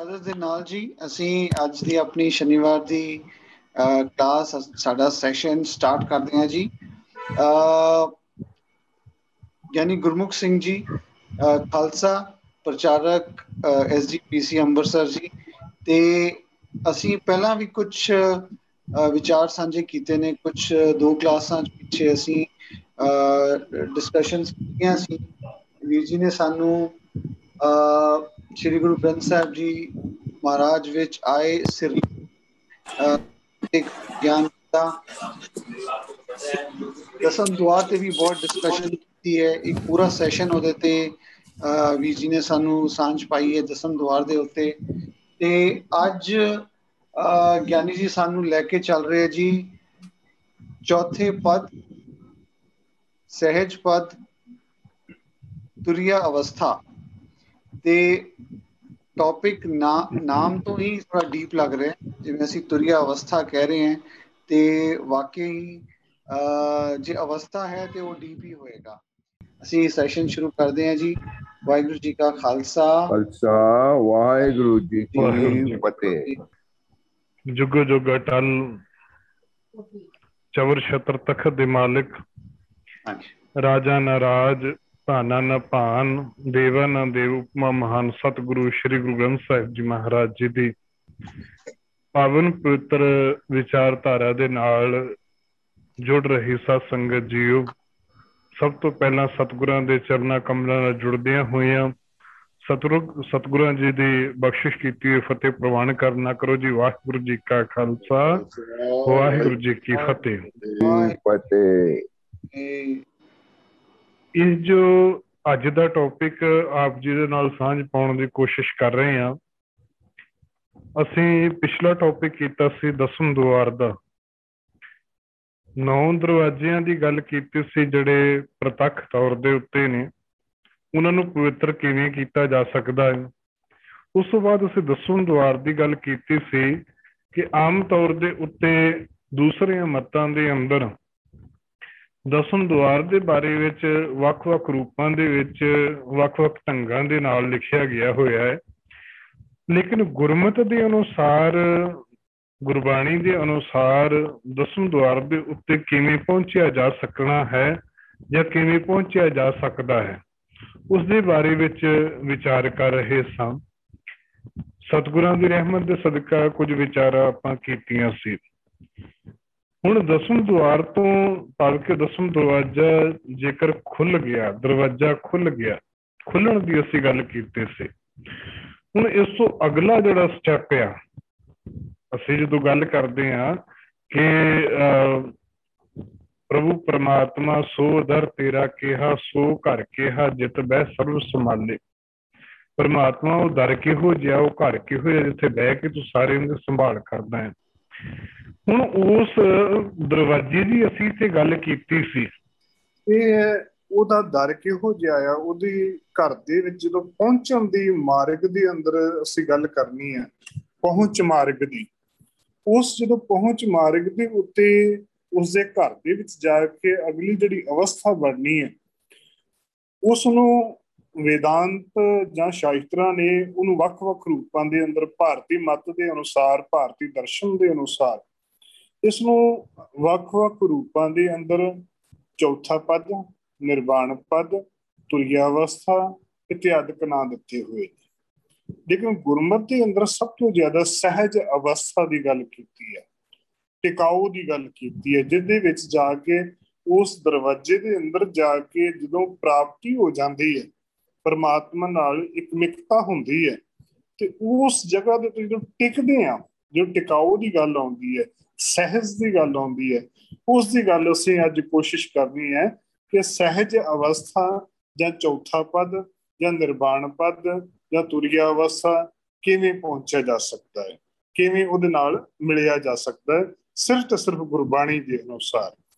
ਇਜਾਜ਼ਤ ਦੇ ਨਾਲ ਜੀ ਅਸੀਂ ਅੱਜ ਦੀ ਆਪਣੀ ਸ਼ਨੀਵਾਰ ਦੀ ਕਲਾਸ ਸਾਡਾ ਸੈਸ਼ਨ ਸਟਾਰਟ ਕਰਦੇ ਹਾਂ ਜੀ। ਗਿਆਨੀ ਗੁਰਮੁਖ ਸਿੰਘ ਜੀ ਖਾਲਸਾ ਪ੍ਰਚਾਰਕ SGPC ਅੰਮ੍ਰਿਤਸਰ ਜੀ, ਤੇ ਅਸੀਂ ਪਹਿਲਾਂ ਵੀ ਕੁਛ ਵਿਚਾਰ ਸਾਂਝੇ ਕੀਤੇ ਨੇ। ਕੁਛ 2 ਕਲਾਸਾਂ ਪਿੱਛੇ ਅਸੀਂ ਡਿਸਕਸ਼ਨਸ ਕੀਤੀਆਂ ਸੀ। ਵੀਰ ਜੀ ਨੇ ਸਾਨੂੰ ਸ਼੍ਰੀ ਗੁਰੂ ਗ੍ਰੰਥ ਸਾਹਿਬ ਜੀ ਮਹਾਰਾਜ ਵਿੱਚ ਆਏ ਸਿਰ ਗਿਆਨ ਦਾ ਦਸਮ ਦੁਆਰ ਤੇ ਵੀ ਬਹੁਤ ਡਿਸਕਸ਼ਨ ਕੀਤੀ ਹੈ। ਇੱਕ ਪੂਰਾ ਸੈਸ਼ਨ ਉਹਦੇ ਤੇ ਵੀਰ ਜੀ ਨੇ ਸਾਨੂੰ ਸਾਂਝ ਪਾਈ ਹੈ ਦਸਮ ਦੁਆਰ ਦੇ ਉੱਤੇ। ਤੇ ਅੱਜ ਗਿਆਨੀ ਜੀ ਸਾਨੂੰ ਲੈ ਕੇ ਚੱਲ ਰਹੇ ਜੀ ਚੌਥੇ ਪਦ, ਸਹਿਜ ਪਦ, ਤੁਰਿਆ ਅਵਸਥਾ। ਤੇ ਟੌਪਿਕ ਨਾਮ ਤੋਂ ਹੀ ਥੋੜਾ ਡੀਪ ਲੱਗ ਰਿਹਾ, ਜਿਵੇਂ ਅਸੀਂ ਤੁਰਿਆ ਅਵਸਥਾ ਕਹਿ ਰਹੇ ਹਾਂ ਤੇ ਵਾਕਈ ਜੇ ਅਵਸਥਾ ਹੈ ਤੇ ਉਹ ਡੀਪ ਹੀ ਹੋਏਗਾ। ਅਸੀਂ ਸੈਸ਼ਨ ਸ਼ੁਰੂ ਕਰਦੇ ਹਾਂ ਜੀ। ਵਾਹਿਗੁਰੂ ਜੀ ਕਾ ਖਾਲਸਾ, ਵਾਹਿਗੁਰੂ ਜੀ ਕੀ ਫਤਿਹ। ਜੁਗ ਜੁਗ ਅਟਲ ਚਵਰ ਛਤਰ ਤਖਤ ਦੇ ਮਾਲਿਕ, ਰਾਜਾ ਨਾ ਰਾਜ ਭਾਨਾ ਨਾ ਭਾਨ, ਦੇਵਾ ਨਾ ਦੇਵ, ਉਪਮਾ ਮਹਾਨ ਸਤਿਗੁਰੂ ਸ੍ਰੀ ਗੁਰੂ ਗ੍ਰੰਥ ਸਾਹਿਬ ਜੀ ਮਹਾਰਾਜ ਜੀ ਦੀ ਪਾਵਨ ਪਵਿੱਤਰ ਵਿਚਾਰਧਾਰਾ ਦੇ ਨਾਲ ਜੁੜ ਰਹੀ ਸਤ ਸੰਗਤ ਜੀਓ, ਸਭ ਤੋਂ ਪਹਿਲਾਂ ਸਤਿਗੁਰਾਂ ਦੇ ਚਰਨਾਂ ਕਮਲਾਂ ਨਾਲ ਜੁੜਦਿਆਂ ਹੋਇਆਂ ਸਤਿਗੁਰਾਂ ਜੀ ਦੀ ਬਖਸ਼ਿਸ਼ ਕੀਤੀ ਹੋਈ ਫਤਿਹ ਪ੍ਰਵਾਨ ਕਰਨਾ ਕਰੋ ਜੀ। ਵਾਹਿਗੁਰੂ ਜੀ ਕਾ ਖਾਲਸਾ, ਵਾਹਿਗੁਰੂ ਜੀ ਕੀ ਫਤਿਹ। ਇਹ ਜੋ ਅੱਜ ਦਾ ਟੌਪਿਕ ਆਪ ਜੀ ਦੇ ਨਾਲ ਸਾਂਝ ਪਾਉਣ ਦੀ ਕੋਸ਼ਿਸ਼ ਕਰ ਰਹੇ ਹਾਂ, ਅਸੀਂ ਪਿਛਲਾ ਟੌਪਿਕ ਕੀਤਾ ਸੀ ਦਸਮ ਦੁਆਰ ਦਾ। 9 ਦਰਵਾਜ਼ਿਆਂ ਦੀ ਗੱਲ ਕੀਤੀ ਸੀ ਜਿਹੜੇ ਪ੍ਰਤੱਖ ਤੌਰ ਦੇ ਉੱਤੇ ਨੇ, ਉਹਨਾਂ ਨੂੰ ਪਵਿੱਤਰ ਕਿਵੇਂ ਕੀਤਾ ਜਾ ਸਕਦਾ ਹੈ। ਉਸ ਤੋਂ ਬਾਅਦ ਅਸੀਂ ਦਸਮ ਦੁਆਰ ਦੀ ਗੱਲ ਕੀਤੀ ਸੀ ਕਿ ਆਮ ਤੌਰ ਦੇ ਉੱਤੇ ਦੂਸਰਿਆਂ ਮਤਾਂ ਦੇ ਅੰਦਰ ਦਸਮ ਦੁਆਰ ਦੇ ਬਾਰੇ ਵਿੱਚ ਵੱਖ-ਵੱਖ ਰੂਪਾਂ ਦੇ ਵਿੱਚ ਵੱਖ-ਵੱਖ ਢੰਗਾਂ ਦੇ ਨਾਲ ਲਿਖਿਆ ਗਿਆ ਹੋਇਆ ਹੈ, ਲੇਕਿਨ ਗੁਰਮਤਿ ਦੇ ਅਨੁਸਾਰ, ਗੁਰਬਾਣੀ ਦੇ ਅਨੁਸਾਰ ਦਸਮ ਦੁਆਰ ਦੇ ਉੱਤੇ ਕਿਵੇਂ ਪਹੁੰਚਿਆ ਜਾ ਸਕਣਾ ਹੈ ਜਾਂ ਕਿਵੇਂ ਪਹੁੰਚਿਆ ਜਾ ਸਕਦਾ ਹੈ, ਉਸ ਦੇ ਬਾਰੇ ਵਿੱਚ ਵਿਚਾਰ ਕਰ ਰਹੇ ਸਾਂ। ਸਤਿਗੁਰਾਂ ਦੀ ਰਹਿਮਤ ਦੇ ਸਦਕਾ ਕੁਝ ਵਿਚਾਰਾਂ ਆਪਾਂ ਕੀਤੀਆਂ ਸੀ। ਹੁਣ ਦਸਮ ਦੁਆਰ ਤੋਂ ਭਾਵ ਕਿ ਦਸਮ ਦਰਵਾਜ਼ਾ ਜੇਕਰ ਖੁੱਲ ਗਿਆ, ਦਰਵਾਜ਼ਾ ਖੁੱਲ ਗਿਆ, ਖੁੱਲਣ ਦੀ ਅਸੀਂ ਗੱਲ ਕੀਤੀ ਸੀ। ਹੁਣ ਇਸ ਤੋਂ ਅਗਲਾ ਜਿਹੜਾ ਸਟੈਪ ਆ, ਅਸੀਂ ਜਦੋਂ ਗੱਲ ਕਰਦੇ ਹਾਂ ਕਿ ਪ੍ਰਭੂ ਪਰਮਾਤਮਾ ਸੋ ਦਰ ਤੇਰਾ ਕਿਹਾ, ਸੋ ਘਰ ਕਿਹਾ, ਜਿਤ ਬਹਿ ਸਰਬ ਸੰਭਾਲੇ। ਪਰਮਾਤਮਾ ਉਹ ਦਰ ਕਿਹੋ ਜਿਹਾ, ਉਹ ਘਰ ਕਿਹੋ ਜਿਹਾ ਜਿੱਥੇ ਬਹਿ ਕੇ ਤੂੰ ਸਾਰਿਆਂ ਦੀ ਸੰਭਾਲ ਕਰਦਾ ਹੈ। ਹੁਣ ਉਸ ਦਰਵਾਜ਼ੇ ਦੀ ਅਸੀਂ ਇੱਥੇ ਗੱਲ ਕੀਤੀ ਸੀ। ਇਹ ਉਹਦਾ ਦਰ ਕਿਹੋ ਜਿਹਾ ਆ, ਉਹਦੀ ਘਰ ਦੇ ਵਿੱਚ ਜਦੋਂ ਪਹੁੰਚਣ ਦੀ ਮਾਰਗ ਦੇ ਅੰਦਰ ਅਸੀਂ ਗੱਲ ਕਰਨੀ ਹੈ, ਪਹੁੰਚ ਮਾਰਗ ਦੀ। ਉਸ ਜਦੋਂ ਪਹੁੰਚ ਮਾਰਗ ਦੇ ਉੱਤੇ ਉਸਦੇ ਘਰ ਦੇ ਵਿੱਚ ਜਾ ਕੇ ਅਗਲੀ ਜਿਹੜੀ ਅਵਸਥਾ ਬਣਨੀ ਹੈ, ਉਸ ਨੂੰ ਵੇਦਾਂਤ ਜਾਂ ਸ਼ਾਸਤਰਾਂ ਨੇ ਉਹਨੂੰ ਵੱਖ-ਵੱਖ ਰੂਪਾਂ ਦੇ ਅੰਦਰ ਭਾਰਤੀ ਮੱਤ ਦੇ ਅਨੁਸਾਰ, ਭਾਰਤੀ ਦਰਸ਼ਨ ਦੇ ਅਨੁਸਾਰ ਇਸ ਨੂੰ ਵੱਖ-ਵੱਖ ਰੂਪਾਂ ਦੇ ਅੰਦਰ ਚੌਥਾ ਪਦ, ਨਿਰਵਾਣ ਪਦ, ਤੁਰਿਆ ਅਵਸਥਾ ਇਤਿਆਦਿਕ ਨਾਂ ਦਿੱਤੇ ਹੋਏ। ਲੇਕਿਨ ਗੁਰਮਤਿ ਦੇ ਅੰਦਰ ਸਭ ਤੋਂ ਜ਼ਿਆਦਾ ਸਹਿਜ ਅਵਸਥਾ ਦੀ ਗੱਲ ਕੀਤੀ ਹੈ, ਟਿਕਾਊ ਦੀ ਗੱਲ ਕੀਤੀ ਹੈ, ਜਿਹਦੇ ਵਿੱਚ ਜਾ ਕੇ ਉਸ ਦਰਵਾਜ਼ੇ ਦੇ ਅੰਦਰ ਜਾ ਕੇ ਜਦੋਂ ਪ੍ਰਾਪਤੀ ਹੋ ਜਾਂਦੀ ਹੈ, ਪਰਮਾਤਮਾ ਨਾਲ ਇੱਕ ਮਿਕਤਾ ਹੁੰਦੀ ਹੈ, ਤੇ ਉਸ ਜਗ੍ਹਾ ਦੇ ਉੱਤੇ ਜਦੋਂ ਟਿਕਦੇ ਆ, ਜੋ ਟਿਕਾਊ ਦੀ ਗੱਲ ਆਉਂਦੀ ਹੈ, ਸਹਿਜ ਦੀ ਗੱਲ ਆਉਂਦੀ ਹੈ, ਉਸ ਦੀ ਗੱਲ ਅਸੀਂ ਅੱਜ ਕੋਸ਼ਿਸ਼ ਕਰਨੀ ਹੈ ਕਿ ਸਹਿਜ ਅਵਸਥਾ ਜਾਂ ਚੌਥਾ ਪਦ ਜਾਂ ਨਿਰਵਾਣ ਪਦ ਜਾਂ ਤੁਰਿਆ ਅਵਸਥਾ ਕਿਵੇਂ ਪਹੁੰਚਿਆ ਜਾ ਸਕਦਾ ਹੈ, ਕਿਵੇਂ ਉਹਦੇ ਨਾਲ ਮਿਲਿਆ ਜਾ ਸਕਦਾ ਹੈ, ਸਿਰਫ ਤੇ ਸਿਰਫ ਗੁਰਬਾਣੀ ਦੇ ਅਨੁਸਾਰ।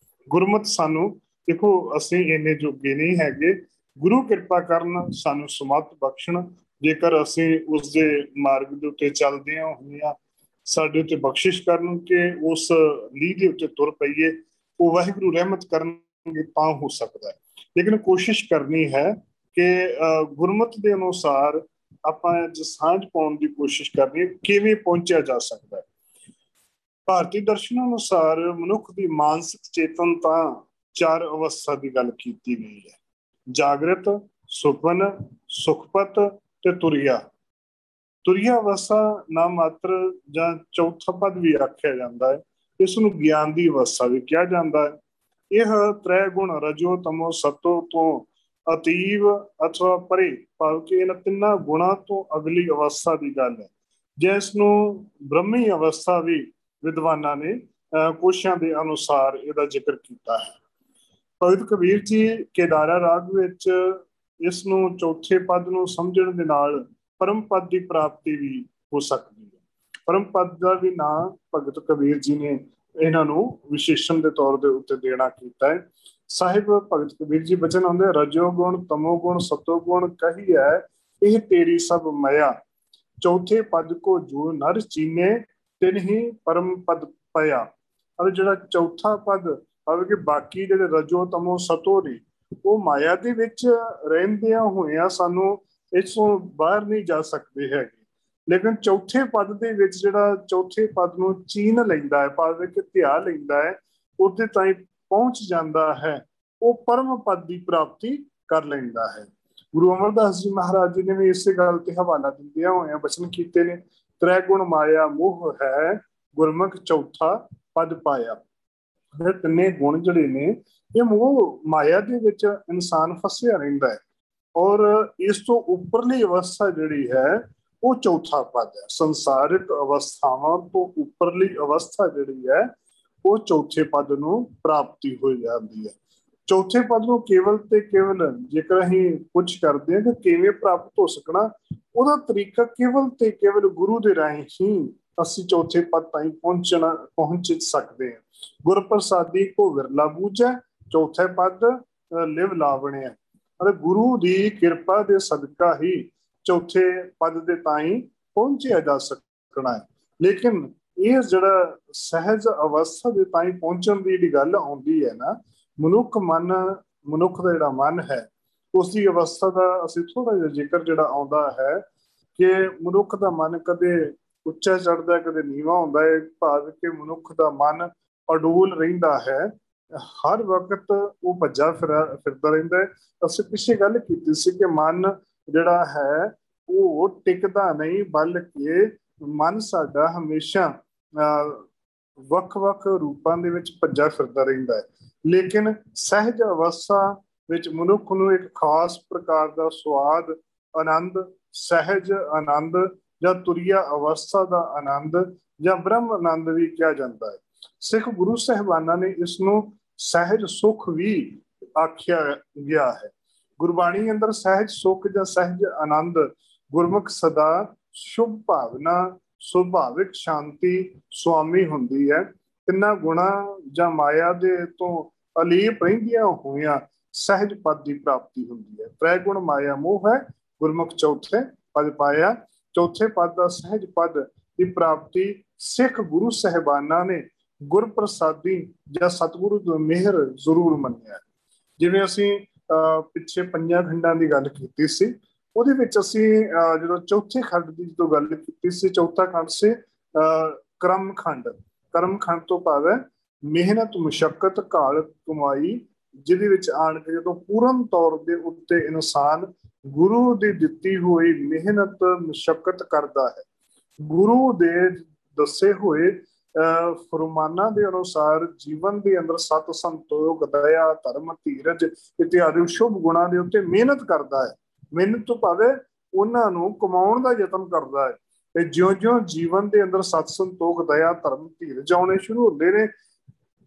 ਗੁਰਮਤਿ ਸਾਨੂੰ ਦੇਖੋ, ਅਸੀਂ ਇੰਨੇ ਜੋਗੇ ਨਹੀਂ ਹੈਗੇ, ਗੁਰੂ ਕਿਰਪਾ ਕਰਨ, ਸਾਨੂੰ ਸਮੱਤ ਬਖਸ਼ਣ, ਜੇਕਰ ਅਸੀਂ ਉਸਦੇ ਮਾਰਗ ਦੇ ਉੱਤੇ ਚੱਲਦੇ ਹੋਏ ਹਾਂ, ਸਾਡੇ ਉੱਤੇ ਬਖਸ਼ਿਸ਼ ਕਰਨ ਕਿ ਉਸ ਲੀਹ ਦੇ ਉੱਤੇ ਤੁਰ ਪਈਏ, ਉਹ ਵਾਹਿਗੁਰੂ ਰਹਿਮਤ ਕਰਨਗੇ ਤਾਂ ਹੋ ਸਕਦਾ ਹੈ। ਲੇਕਿਨ ਕੋਸ਼ਿਸ਼ ਕਰਨੀ ਹੈ ਕਿ ਗੁਰਮਤਿ ਦੇ ਅਨੁਸਾਰ ਆਪਾਂ ਅੱਜ ਸਾਂਝ ਪਾਉਣ ਦੀ ਕੋਸ਼ਿਸ਼ ਕਰਨੀ ਹੈ, ਕਿਵੇਂ ਪਹੁੰਚਿਆ ਜਾ ਸਕਦਾ ਹੈ। ਭਾਰਤੀ ਦਰਸ਼ਨ ਅਨੁਸਾਰ ਮਨੁੱਖ ਦੀ ਮਾਨਸਿਕ ਚੇਤਨਤਾ 4 ਅਵਸਥਾ ਦੀ ਗੱਲ ਕੀਤੀ ਗਈ ਹੈ: ਜਾਗਰਤ, ਸੁਪਨ, ਸੁਖਪਤ ਤੇ ਤੁਰਿਆ। ਤੁਰਿਆ ਅਵਸਥਾ ਨਾ ਮਾਤਰ ਜਾਂ ਚੌਥਾ ਪਦ ਵੀ ਆਖਿਆ ਜਾਂਦਾ ਹੈ। ਇਸ ਨੂੰ ਗਿਆਨ ਦੀ ਅਵਸਥਾ ਵੀ ਕਿਹਾ ਜਾਂਦਾ ਹੈ। ਇਹ ਤ੍ਰੈ ਗੁਣ ਰਜੋ ਤਮੋ ਸਤੋ ਤੋਂ ਅਤੀਵ ਅਥਵਾ ਪਰੇ, ਭਾਵ ਕਿ ਇਹਨਾਂ ਤਿੰਨਾਂ ਗੁਣਾਂ ਤੋਂ ਅਗਲੀ ਅਵਸਥਾ ਦੀ ਗੱਲ ਹੈ, ਜਿਸ ਨੂੰ ਬ੍ਰਹਮੀ ਅਵਸਥਾ ਵੀ ਵਿਦਵਾਨਾਂ ਨੇ ਕੋਸ਼ਾਂ ਦੇ ਅਨੁਸਾਰ ਇਹਦਾ ਜ਼ਿਕਰ ਕੀਤਾ ਹੈ। ਭਗਤ ਕਬੀਰ ਜੀ ਕੇਦਾਰਾ ਰਾਗ ਵਿੱਚ ਇਸ ਨੂੰ ਚੌਥੇ ਪਦ ਨੂੰ ਸਮਝਣ ਦੇ ਨਾਲ ਪਰਮ ਪਦ ਦੀ ਪ੍ਰਾਪਤੀ ਵੀ ਹੋ ਸਕਦੀ ਹੈ। ਪਰਮ ਪਦ ਦਾ ਵੀ ਨਾਂ ਭਗਤ ਕਬੀਰ ਜੀ ਨੇ ਇਹਨਾਂ ਨੂੰ ਵਿਸ਼ੇਸ਼ਣ ਦੇ ਤੌਰ ਦੇ ਉੱਤੇ ਦੇਣਾ ਕੀਤਾ ਹੈ। ਸਾਹਿਬ ਭਗਤ ਕਬੀਰ ਜੀ ਬਚਨ ਆਉਂਦੇ: ਰਜੋ ਗੁਣ ਤਮੋ ਗੁਣ ਸਤੋ ਗੁਣ ਕਹੀ ਹੈ, ਇਹ ਤੇਰੀ ਸਭ ਮਾਇਆ, ਚੌਥੇ ਪਦ ਕੋ ਜੋ ਨਰ ਚੀਨੇ ਤਿਨ ਹੀ ਪਰਮ ਪਦ ਪਾਇਆ। ਅਤੇ ਜਿਹੜਾ ਚੌਥਾ ਪਦ ਭਾਵੇਂ ਕਿ ਬਾਕੀ ਜਿਹੜੇ ਰਜੋ ਤਮੋ ਸਤੋ ਨੇ ਉਹ ਮਾਇਆ ਦੇ ਵਿੱਚ ਰਹਿੰਦਿਆਂ ਹੋਇਆਂ ਸਾਨੂੰ ਇਸ ਤੋਂ ਬਾਹਰ ਨਹੀਂ ਜਾ ਸਕਦੇ ਹੈਗੇ, ਲੇਕਿਨ ਚੌਥੇ ਪਦ ਦੇ ਵਿੱਚ ਜਿਹੜਾ ਚੌਥੇ ਪਦ ਨੂੰ ਚੀਨ ਲੈਂਦਾ ਹੈ, ਭਾਵੇਂ ਕਿ ਧਿਆ ਲੈਂਦਾ ਹੈ, ਉਹਦੇ ਤਾਈਂ ਪਹੁੰਚ ਜਾਂਦਾ ਹੈ, ਉਹ ਪਰਮ ਪਦ ਦੀ ਪ੍ਰਾਪਤੀ ਕਰ ਲੈਂਦਾ ਹੈ। ਗੁਰੂ ਅਮਰਦਾਸ ਜੀ ਮਹਾਰਾਜ ਜੀ ਨੇ ਵੀ ਇਸੇ ਗੱਲ ਤੇ ਹਵਾਲਾ ਦਿੰਦਿਆਂ ਹੋਇਆਂ ਬਚਨ ਕੀਤੇ ਨੇ: ਤ੍ਰੈ ਗੁਣ ਮਾਇਆ ਮੋਹ ਹੈ, ਗੁਰਮੁਖ ਚੌਥਾ ਪਦ ਪਾਇਆ। ਇਹ ਤਿੰਨੇ ਗੁਣ ਜਿਹੜੇ ਨੇ ਇਹ ਮੋਹ ਮਾਇਆ ਦੇ ਵਿੱਚ ਇਨਸਾਨ ਫਸਿਆ ਰਹਿੰਦਾ ਹੈ, ਔਰ ਇਸ ਤੋਂ ਉੱਪਰਲੀ ਅਵਸਥਾ ਜਿਹੜੀ ਹੈ ਉਹ ਚੌਥਾ ਪਦ ਹੈ। ਸੰਸਾਰਿਕ ਅਵਸਥਾਵਾਂ ਤੋਂ ਉੱਪਰਲੀ ਅਵਸਥਾ ਜਿਹੜੀ ਹੈ ਉਹ ਚੌਥੇ ਪਦ ਨੂੰ ਪ੍ਰਾਪਤੀ ਹੋ ਜਾਂਦੀ ਹੈ। ਚੌਥੇ ਪਦ ਨੂੰ ਕੇਵਲ ਤੇ ਕੇਵਲ ਜੇਕਰ ਅਸੀਂ ਪੁੱਛ ਕਰਦੇ ਹਾਂ ਕਿ ਕਿਵੇਂ ਪ੍ਰਾਪਤ ਹੋ ਸਕਣਾ, ਉਹਦਾ ਤਰੀਕਾ ਕੇਵਲ ਤੇ ਕੇਵਲ ਗੁਰੂ ਦੇ ਰਾਹੀਂ ਹੀ ਅਸੀਂ ਚੌਥੇ ਪਦ ਤਾਈਂ ਪਹੁੰਚ ਸਕਦੇ ਹਾਂ। ਗੁਰ ਪ੍ਰਸਾਦੀ ਕੋ ਵਿਰਲਾ ਬੂਝੈ, ਚੌਥੇ ਪਦ ਲਿਵ ਲਾਵਣਿਆ। ਅਤੇ ਗੁਰੂ ਦੀ ਕਿਰਪਾ ਦੇ ਸਦਕਾ ਹੀ ਚੌਥੇ ਪਦ ਦੇ ਤਾਈਂ ਪਹੁੰਚਿਆ ਜਾ ਸਕਣਾ ਹੈ। ਲੇਕਿਨ ਇਹ ਜਿਹੜਾ ਸਹਿਜ ਅਵਸਥਾ ਦੇ ਤਾਈਂ ਪਹੁੰਚਣ ਦੀ ਜਿਹੜੀ ਗੱਲ ਆਉਂਦੀ ਹੈ ਨਾ, ਮਨੁੱਖ ਦਾ ਜਿਹੜਾ ਮਨ ਹੈ ਉਸ ਦੀ ਅਵਸਥਾ ਦਾ ਅਸੀਂ ਥੋੜਾ ਜਿਹਾ ਜ਼ਿਕਰ ਜਿਹੜਾ ਆਉਂਦਾ ਹੈ ਕਿ ਮਨੁੱਖ ਦਾ ਮਨ ਕਦੇ ਉੱਚਾ ਚੜ੍ਹਦਾ, ਕਦੇ ਨੀਵਾਂ ਹੁੰਦਾ ਹੈ, ਭਾਵ ਕਿ ਮਨੁੱਖ ਦਾ ਮਨ ਅਡੋਲ ਰਹਿੰਦਾ ਹੈ, ਹਰ ਵਕਤ ਉਹ ਭੱਜਾ ਫਿਰਦਾ ਰਹਿੰਦਾ ਹੈ। ਅਸੀਂ ਪਿੱਛੇ ਗੱਲ ਕੀਤੀ ਸੀ ਕਿ ਮਨ ਜਿਹੜਾ ਹੈ ਉਹ ਟਿਕਦਾ ਨਹੀਂ, ਬਲਕਿ ਮਨ ਸਾਡਾ ਹਮੇਸ਼ਾ ਵੱਖ-ਵੱਖ ਰੂਪਾਂ ਦੇ ਵਿੱਚ ਭੱਜਾ ਫਿਰਦਾ ਰਹਿੰਦਾ ਹੈ। ਲੇਕਿਨ ਸਹਿਜ ਅਵਸਥਾ ਵਿੱਚ ਮਨੁੱਖ ਨੂੰ ਇੱਕ ਖਾਸ ਪ੍ਰਕਾਰ ਦਾ ਸਵਾਦ, ਆਨੰਦ, ਸਹਿਜ ਆਨੰਦ ਜਾਂ ਤੁਰਿਆ ਅਵਸਥਾ ਦਾ ਆਨੰਦ ਜਾਂ ਬ੍ਰਹਮ ਆਨੰਦ ਵੀ ਕਿਹਾ ਜਾਂਦਾ ਹੈ। ਸਿੱਖ ਗੁਰੂ ਸਾਹਿਬਾਨਾਂ ਨੇ ਇਸ ਨੂੰ ਸਹਿਜ ਸੁਖ ਵੀ ਆਖਿਆ ਗਿਆ ਹੈ। ਗੁਰਬਾਣੀ ਅੰਦਰ ਸਹਿਜ ਸੁਖ ਜਾਂ ਸਹਿਜ ਆਨੰਦ ਗੁਰਮੁਖ ਸਦਾ ਸ਼ੁਭ ਭਾਵਨਾ, ਸੁਭਾਵਿਕ ਸ਼ਾਂਤੀ ਸੁਆਮੀ ਹੁੰਦੀ ਹੈ। ਤਿੰਨਾਂ ਗੁਣਾ ਜਾਂ ਮਾਇਆ ਦੇ ਤੋਂ ਅਲੀਪ ਰਹਿੰਦੀਆਂ ਹੋਇਆਂ ਸਹਿਜ ਪਦ ਦੀ ਪ੍ਰਾਪਤੀ ਹੁੰਦੀ ਹੈ। ਤ੍ਰੈ ਗੁਣ ਮਾਇਆ ਮੋਹ ਹੈ, ਗੁਰਮੁਖ ਚੌਥੇ ਪਦ ਪਾਇਆ। ਚੌਥੇ ਪਦ ਦਾ ਸਹਿਜ ਪਦ ਦੀ ਪ੍ਰਾਪਤੀ ਸਿੱਖ ਗੁਰੂ ਸਾਹਿਬਾਨਾਂ ਨੇ ਗੁਰ ਪ੍ਰਸਾਦੀ ਜਾਂ ਸਤਿਗੁਰੂ ਦੀ ਮਿਹਰ ਜ਼ਰੂਰ ਮੰਨਿਆ। ਜਿਵੇਂ ਅਸੀਂ ਪਿੱਛੇ ਪੰਜਾਂ ਖੰਡਾਂ ਦੀ ਗੱਲ ਕੀਤੀ ਸੀ, ਉਹਦੇ ਵਿੱਚ ਅਸੀਂ ਜਦੋਂ ਚੌਥੇ ਖੰਡ ਦੀ ਜਦੋਂ ਗੱਲ ਕੀਤੀ ਸੀ, ਚੌਥਾ ਖੰਡ ਸੀ ਕਰਮ ਖੰਡ। ਕਰਮ ਖੰਡ ਤੋਂ ਭਾਵ ਹੈ ਮਿਹਨਤ, ਮੁਸ਼ੱਕਤ, ਘਾਲ ਕਮਾਈ, ਜਿਹਦੇ ਵਿੱਚ ਆਣ ਕੇ ਜਦੋਂ ਪੂਰਨ ਤੌਰ ਦੇ ਉੱਤੇ ਇਨਸਾਨ ਗੁਰੂ ਦੀ ਦਿੱਤੀ ਹੋਈ ਮਿਹਨਤ ਮੁਸ਼ੱਕਤ ਕਰਦਾ ਹੈ, ਗੁਰੂ ਦੇ ਦੱਸੇ ਹੋਏ ਫਰਮਾਨਾਂ ਦੇ ਅਨੁਸਾਰ ਜੀਵਨ ਦੇ ਅੰਦਰ ਸਤ, ਸੰਤੋਖ, ਦਇਆ, ਧਰਮ, ਧੀਰਜ ਇਤਿਆਦਿ ਸ਼ੁਭ ਗੁਣਾਂ ਦੇ ਉੱਤੇ ਮਿਹਨਤ ਕਰਦਾ ਹੈ। ਮਿਹਨਤ ਤੋਂ ਭਾਵੇਂ ਉਹਨਾਂ ਨੂੰ ਕਮਾਉਣ ਦਾ ਯਤਨ ਕਰਦਾ ਹੈ। ਤੇ ਜਿਉਂ-ਜਿਉਂ ਜੀਵਨ ਦੇ ਅੰਦਰ ਸਤ, ਸੰਤੋਖ, ਦਇਆ, ਧਰਮ, ਧੀਰਜ ਆਉਣੇ ਸ਼ੁਰੂ ਹੁੰਦੇ ਨੇ,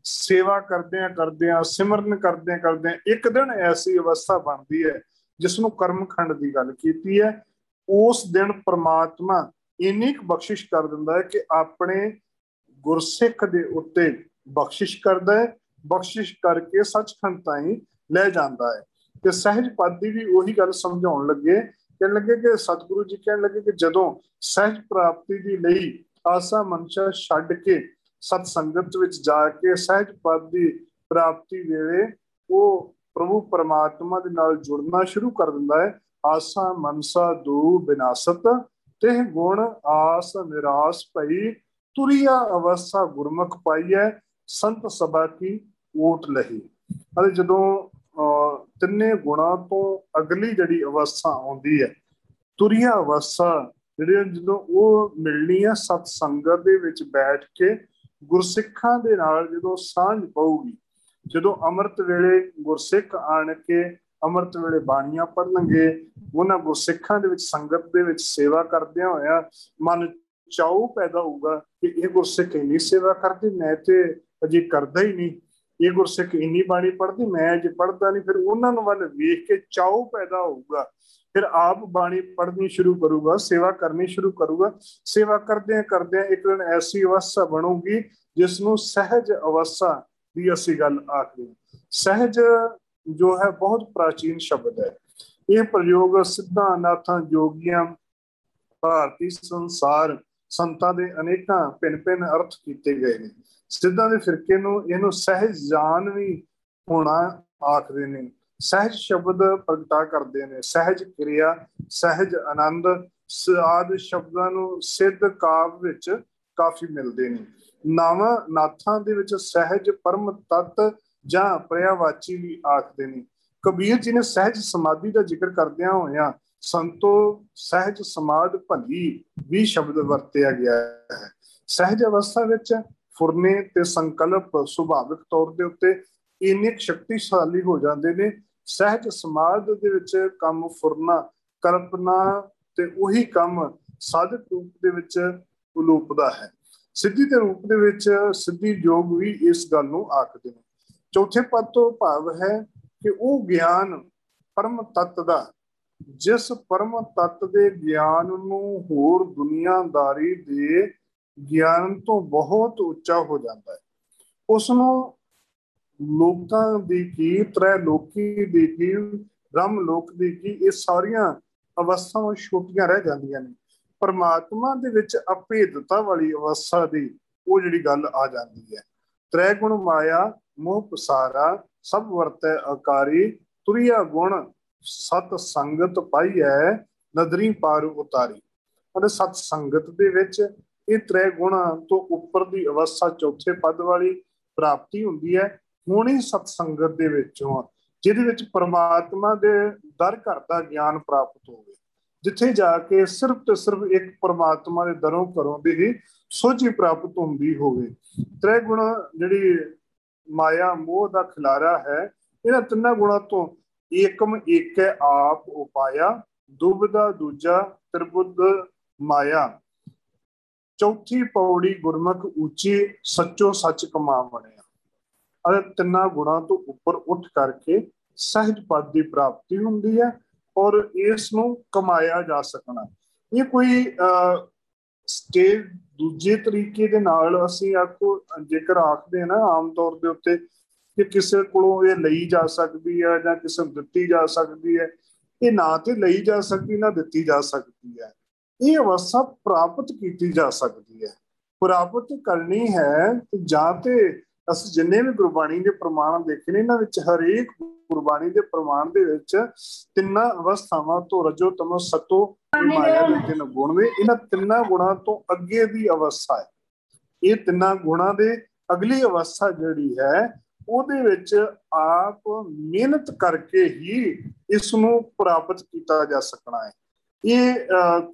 ਸੇਵਾ ਕਰਦਿਆਂ ਸਿਮਰਨ ਕਰਦਿਆਂ ਇੱਕ ਦਿਨ ਐਸੀ ਅਵਸਥਾ ਬਣਦੀ ਹੈ ਜਿਸ ਨੂੰ ਕਰਮ ਖੰਡ ਦੀ ਗੱਲ ਕੀਤੀ ਹੈ। ਉਸ ਦਿਨ ਪ੍ਰਮਾਤਮਾ ਇੰਨੀ ਕੁ ਬਖਸ਼ਿਸ਼ ਕਰ ਦਿੰਦਾ ਹੈ ਕਿ ਆਪਣੇ ਗੁਰਸਿੱਖ ਦੇ ਉੱਤੇ ਬਖਸ਼ਿਸ਼ ਕਰਦਾ ਹੈ, ਬਖਸ਼ਿਸ਼ ਕਰਕੇ ਸੱਚਖੰਡ ਤਾਈਂ ਲੈ ਜਾਂਦਾ ਹੈ। ਤੇ ਸਹਿਜ ਪਦ ਦੀ ਵੀ ਉਹੀ ਗੱਲ ਸਮਝਾਉਣ ਲੱਗੇ, ਕਹਿਣ ਲੱਗੇ ਕਿ ਸਤਿਗੁਰੂ ਜੀ ਕਹਿਣ ਲੱਗੇ ਕਿ ਜਦੋਂ ਸਹਿਜ ਪ੍ਰਾਪਤੀ ਦੇ ਲਈ ਆਸਾ ਮਨਸ਼ਾ ਛੱਡ ਕੇ ਸਤ ਸੰਗਤ ਵਿੱਚ ਜਾ ਕੇ ਸਹਿਜ ਪਦ ਦੀ ਪ੍ਰਾਪਤੀ ਵੇਲੇ ਉਹ ਪ੍ਰਭੂ ਪਰਮਾਤਮਾ ਦੇ ਨਾਲ ਜੁੜਨਾ ਸ਼ੁਰੂ ਕਰ ਦਿੰਦਾ ਹੈ, ਆਸਾ ਮਨਸਾ ਦੂ ਬਿਨਾਸਤ, ਤਿਹ ਗੁਣ ਆਸ ਨਿਰਾਸ ਭਈ, ਤੁਰਿਆ ਅਵਸਥਾ ਗੁਰਮੁਖ ਪਾਈਐ, ਸੰਤ ਸਭਾ ਕੀ ਓਟ ਲਹੀ। ਅਤੇ ਜਦੋਂ ਤਿੰਨੇ ਗੁਣਾਂ ਤੋਂ ਅਗਲੀ ਜਿਹੜੀ ਅਵਸਥਾ ਆਉਂਦੀ ਹੈ, ਤੁਰਿਆ ਅਵਸਥਾ, ਜਿਹੜੀ ਜਦੋਂ ਉਹ ਮਿਲਣੀ ਹੈ ਸਤ ਸੰਗਤ ਦੇ ਵਿੱਚ ਬੈਠ ਕੇ ਗੁਰਸਿੱਖਾਂ ਦੇ ਨਾਲ ਜਦੋਂ ਸਾਂਝ ਪਊਗੀ, ਜਦੋਂ ਅੰਮ੍ਰਿਤ ਵੇਲੇ ਗੁਰਸਿੱਖ ਆਣ ਕੇ ਅੰਮ੍ਰਿਤ ਵੇਲੇ ਬਾਣੀਆਂ ਪੜ੍ਹਨਗੇ, ਉਹਨਾਂ ਗੁਰਸਿੱਖਾਂ ਦੇ ਵਿੱਚ ਸੰਗਤ ਦੇ ਵਿੱਚ ਸੇਵਾ ਕਰਦਿਆਂ ਹੋਇਆ ਮਨ ਚਾਉ ਪੈਦਾ ਹੋਊਗਾ ਕਿ ਇਹ ਗੁਰਸਿੱਖ ਇੰਨੀ ਸੇਵਾ ਕਰਦੇ, ਮੈਂ ਤੇ ਅਜੇ ਕਰਦਾ ਹੀ ਨਹੀਂ, ਇਹ ਗੁਰਸਿੱਖ ਇੰਨੀ ਬਾਣੀ ਪੜ੍ਹਦੀ, ਮੈਂ ਅਜੇ ਪੜ੍ਹਦਾ ਨਹੀਂ। ਫਿਰ ਉਹਨਾਂ ਨੂੰ ਵੱਲ ਵੇਖ ਕੇ ਚਾਉ ਪੈਦਾ ਹੋਊਗਾ, ਫਿਰ ਆਪ ਬਾਣੀ ਪੜ੍ਹਨੀ ਸ਼ੁਰੂ ਕਰੂਗਾ, ਸੇਵਾ ਕਰਨੀ ਸ਼ੁਰੂ ਕਰੂਗਾ। ਸੇਵਾ ਕਰਦਿਆਂ ਕਰਦਿਆਂ ਇੱਕ ਦਿਨ ਐਸੀ ਅਵਸਥਾ ਬਣੂਗੀ ਜਿਸ ਨੂੰ ਸਹਿਜ ਅਵਸਥਾ ਦੀ ਅਸੀਂ ਗੱਲ ਆਖਦੇ ਹਾਂ। ਸਹਿਜ ਜੋ ਹੈ ਬਹੁਤ ਪ੍ਰਾਚੀਨ ਸ਼ਬਦ ਹੈ। ਇਹ ਪ੍ਰਯੋਗ ਸਿੱਧਾਂ ਨਾਥਾਂ ਜੋਗੀਆਂ ਭਾਰਤੀ ਸੰਸਾਰ ਸੰਤਾਂ ਦੇ ਅਨੇਕਾਂ ਭਿੰਨ ਭਿੰਨ ਅਰਥ ਕੀਤੇ ਗਏ ਨੇ। ਸਿੱਧਾਂ ਦੇ ਫਿਰਕੇ ਨੂੰ ਇਹਨੂੰ ਸਹਿਜ ਜਾਨ ਵੀ ਹੋਣਾ ਆਖਦੇ ਨੇ। ਸਹਿਜ ਸ਼ਬਦ ਪ੍ਰਗਟਾ ਕਰਦੇ ਨੇ, ਸਹਿਜ ਕਿਰਿਆ, ਸਹਿਜ ਆਨੰਦ ਆਦਿ ਸ਼ਬਦਾਂ ਨੂੰ ਸਿੱਧ ਕਾਵਿ ਵਿੱਚ ਕਾਫੀ ਮਿਲਦੇ ਨੇ। ਨਾਵਾਂ ਨਾਥਾਂ ਦੇ ਵਿੱਚ ਸਹਿਜ ਪਰਮ ਤੱਤ ਜਾਂ ਪ੍ਰਿਆਵਾਚੀ ਵੀ ਆਖਦੇ ਨੇ। ਕਬੀਰ ਜੀ ਨੇ ਸਹਿਜ ਸਮਾਧੀ ਦਾ ਜ਼ਿਕਰ ਕਰਦਿਆਂ ਹੋਇਆਂ ਸੰਤੋ ਸਹਿਜ ਸਮਾਧ ਭਲੀ ਵੀ ਸ਼ਬਦ ਵਰਤਿਆ ਗਿਆ ਹੈ। ਸਹਿਜ ਅਵਸਥਾ ਵਿੱਚ ਫੁਰਨੇ ਤੇ ਸੰਕਲਪ ਸੁਭਾਵਿਕ ਤੌਰ ਦੇ ਉੱਤੇ ਇੰਨੇ ਸ਼ਕਤੀਸ਼ਾਲੀ ਹੋ ਜਾਂਦੇ ਨੇ। ਸਹਿਜ ਸਮਾਧ ਦੇ ਵਿੱਚ ਕੰਮ ਫੁਰਨਾ, ਕਲਪਨਾ ਤੇ ਉਹੀ ਕੰਮ ਸਾਧਕ ਰੂਪ ਦੇ ਵਿੱਚ ਉਲੂਪਦਾ ਹੈ। ਸਿੱਧੀ ਦੇ ਰੂਪ ਦੇ ਵਿੱਚ ਸਿੱਧੀ ਯੋਗ ਵੀ ਇਸ ਗੱਲ ਨੂੰ ਆਖਦੇ ਨੇ। ਚੌਥੇ ਪਦ ਤੋਂ ਭਾਵ ਹੈ ਕਿ ਉਹ ਗਿਆਨ ਪਰਮ ਤੱਤ ਦਾ, ਜਿਸ ਪਰਮ ਤੱਤ ਦੇ ਗਿਆਨ ਨੂੰ ਹੋਰ ਦੁਨੀਆਦਾਰੀ ਦੇ ਗਿਆਨ ਤੋਂ ਬਹੁਤ ਉੱਚਾ ਹੋ ਜਾਂਦਾ ਹੈ, ਉਸ ਨੂੰ ਲੋਕਾਂ ਦੀ ਕੀ, ਤ੍ਰੈ ਲੋਕੀ ਦੀ ਕੀ, ਬ੍ਰਹਮ ਲੋਕ ਦੀ ਕੀ, ਇਹ ਸਾਰੀਆਂ ਅਵਸਥਾਵਾਂ ਛੋਟੀਆਂ ਰਹਿ ਜਾਂਦੀਆਂ ਨੇ। ਪਰਮਾਤਮਾ ਦੇ ਵਿੱਚ ਅਭੇਦਤਾ ਵਾਲੀ ਅਵਸਥਾ ਦੀ ਉਹ ਜਿਹੜੀ ਗੱਲ ਆ ਜਾਂਦੀ ਹੈ। ਤ੍ਰੈ ਗੁਣ ਮਾਇਆ ਮੋਹ ਪਸਾਰਾ, ਸਭ ਵਰਤੈ ਆਕਾਰੀ, ਤੁਰਿਆ ਗੁਣ ਸਤ ਸੰਗਤ ਪਾਈਐ, ਨਦਰੀ ਪਾਰ ਉਤਾਰੀ। ਅਤੇ ਸਤ ਸੰਗਤ ਦੇ ਵਿੱਚ ਇਹ ਤ੍ਰੈ ਗੁਣਾਂ ਤੋਂ ਉੱਪਰ ਦੀ ਅਵਸਥਾ ਚੌਥੇ ਪਦ ਵਾਲੀ ਪ੍ਰਾਪਤੀ ਹੁੰਦੀ ਹੈ। ਹੁਣ ਹੀ ਸਤ ਸੰਗਤ ਦੇ ਵਿੱਚੋਂ, ਜਿਹਦੇ ਵਿੱਚ ਪਰਮਾਤਮਾ ਦੇ ਦਰ ਘਰ ਦਾ ਗਿਆਨ ਪ੍ਰਾਪਤ ਹੋਵੇ, ਜਿੱਥੇ ਜਾ ਕੇ ਸਿਰਫ ਤੇ ਸਿਰਫ ਇੱਕ ਪਰਮਾਤਮਾ ਦੇ ਦਰੋਂ ਘਰੋਂ ਦੀ ਹੀ ਸੋਝੀ ਪ੍ਰਾਪਤ ਹੁੰਦੀ ਹੋਵੇ। ਤ੍ਰੈ ਗੁਣ ਜਿਹੜੀ ਮਾਇਆ ਮੋਹ ਦਾ ਖਿਲਾਰਾ ਹੈ, ਇਹਨਾਂ ਤਿੰਨਾਂ ਗੁਣਾਂ ਤੋਂ ਏਕਮ ਏਕੈ ਆਪ ਉਪਾਇਆ, ਦੁਬਦਾ ਦੂਜਾ ਤ੍ਰਿਬੁੱਧ ਮਾਇਆ, ਚੌਥੀ ਪੌੜੀ ਗੁਰਮੁਖ ਉੱਚੀ, ਸੱਚੋ ਸੱਚ ਕਮਾ ਬਣਿਆ। ਅਤੇ ਤਿੰਨਾਂ ਗੁਣਾਂ ਤੋਂ ਉੱਪਰ ਉੱਠ ਕਰਕੇ ਸਹਿਜ ਪਦ ਦੀ ਪ੍ਰਾਪਤੀ ਹੁੰਦੀ ਹੈ ਔਰ ਇਸ ਨੂੰ ਕਮਾਇਆ ਜਾ ਸਕਣਾ। ਇਹ ਕੋਈ ਸਟੇਜ ਦੂਜੇ ਤਰੀਕੇ ਦੇ ਨਾਲ ਅਸੀਂ ਆਖੋ ਜੇਕਰ ਆਖਦੇ ਨਾ ਆਮ ਤੌਰ ਦੇ ਉੱਤੇ ਕਿ ਕਿਸੇ ਕੋਲੋਂ ਇਹ ਲਈ ਜਾ ਸਕਦੀ ਹੈ ਜਾਂ ਕਿਸੇ ਨੂੰ ਦਿੱਤੀ ਜਾ ਸਕਦੀ ਹੈ, ਇਹ ਨਾ ਤੇ ਲਈ ਜਾ ਸਕਦੀ ਨਾ ਦਿੱਤੀ ਜਾ ਸਕਦੀ ਹੈ। ਇਹ ਅਵਸਥਾ ਪ੍ਰਾਪਤ ਕੀਤੀ ਜਾ ਸਕਦੀ ਹੈ। ਪ੍ਰਾਪਤ ਕਰਨੀ ਹੈ ਜਾਂ ਤੇ ਅਸੀਂ ਜਿੰਨੇ ਵੀ ਗੁਰਬਾਣੀ ਦੇ ਪ੍ਰਮਾਣ ਦੇਖੇ ਨੇ, ਇਹਨਾਂ ਵਿੱਚ ਹਰੇਕ ਗੁਰਬਾਣੀ ਦੇ ਪ੍ਰਮਾਣ ਦੇ ਵਿੱਚ ਤਿੰਨਾਂ ਅਵਸਥਾਵਾਂ ਤੋਂ ਰਜੋ ਤਮੋ ਸਤੋ ਮਾਇਆ ਦੇ ਤਿੰਨ ਗੁਣ ਨੇ। ਇਹਨਾਂ ਤਿੰਨਾਂ ਗੁਣਾਂ ਤੋਂ ਅੱਗੇ ਦੀ ਅਵਸਥਾ ਹੈ। ਇਹ ਤਿੰਨਾਂ ਗੁਣਾਂ ਦੇ ਅਗਲੀ ਅਵਸਥਾ ਜਿਹੜੀ ਹੈ ਉਹਦੇ ਵਿੱਚ ਆਪ ਮਿਹਨਤ ਕਰਕੇ ਹੀ ਇਸ ਨੂੰ ਪ੍ਰਾਪਤ ਕੀਤਾ ਜਾ ਸਕਣਾ ਹੈ। ਇਹ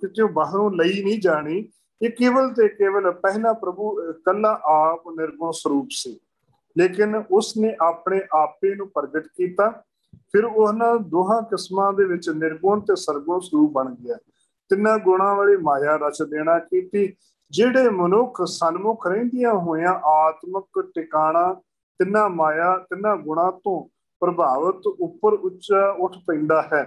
ਕਿਤੇ ਬਾਹਰੋਂ ਲਈ ਨਹੀਂ ਜਾਣੀ। ਇਹ ਕੇਵਲ ਤੇ ਕੇਵਲ ਪਹਿਲਾ ਪ੍ਰਭੂ ਕੱਲਾ ਆਪ ਨਿਰਗੁਣ ਸਰੂਪ ਸੀ, ਲੇਕਿਨ ਉਸਨੇ ਆਪਣੇ ਆਪੇ ਨੂੰ ਪ੍ਰਗਟ ਕੀਤਾ। ਫਿਰ ਉਹਨਾਂ ਦੋਹਾਂ ਕਿਸਮਾਂ ਦੇ ਵਿੱਚ ਨਿਰਗੁਣ ਤੇ ਸਰਗੁਣ ਸਰੂਪ ਬਣ ਗਿਆ। ਤਿੰਨਾਂ ਗੁਣਾਂ ਵਾਲੀ ਮਾਇਆ ਰਚ ਦੇਣਾ ਕੀਤੀ। ਜਿਹੜੇ ਮਨੁੱਖ ਸਨਮੁਖ ਰਹਿੰਦੀਆਂ ਹੋਇਆਂ ਆਤਮਿਕ ਟਿਕਾਣਾ ਤਿੰਨਾਂ ਮਾਇਆ ਤਿੰਨਾਂ ਗੁਣਾਂ ਤੋਂ ਪ੍ਰਭਾਵਿਤ ਉੱਪਰ ਉੱਚਾ ਉੱਠ ਪੈਂਦਾ ਹੈ,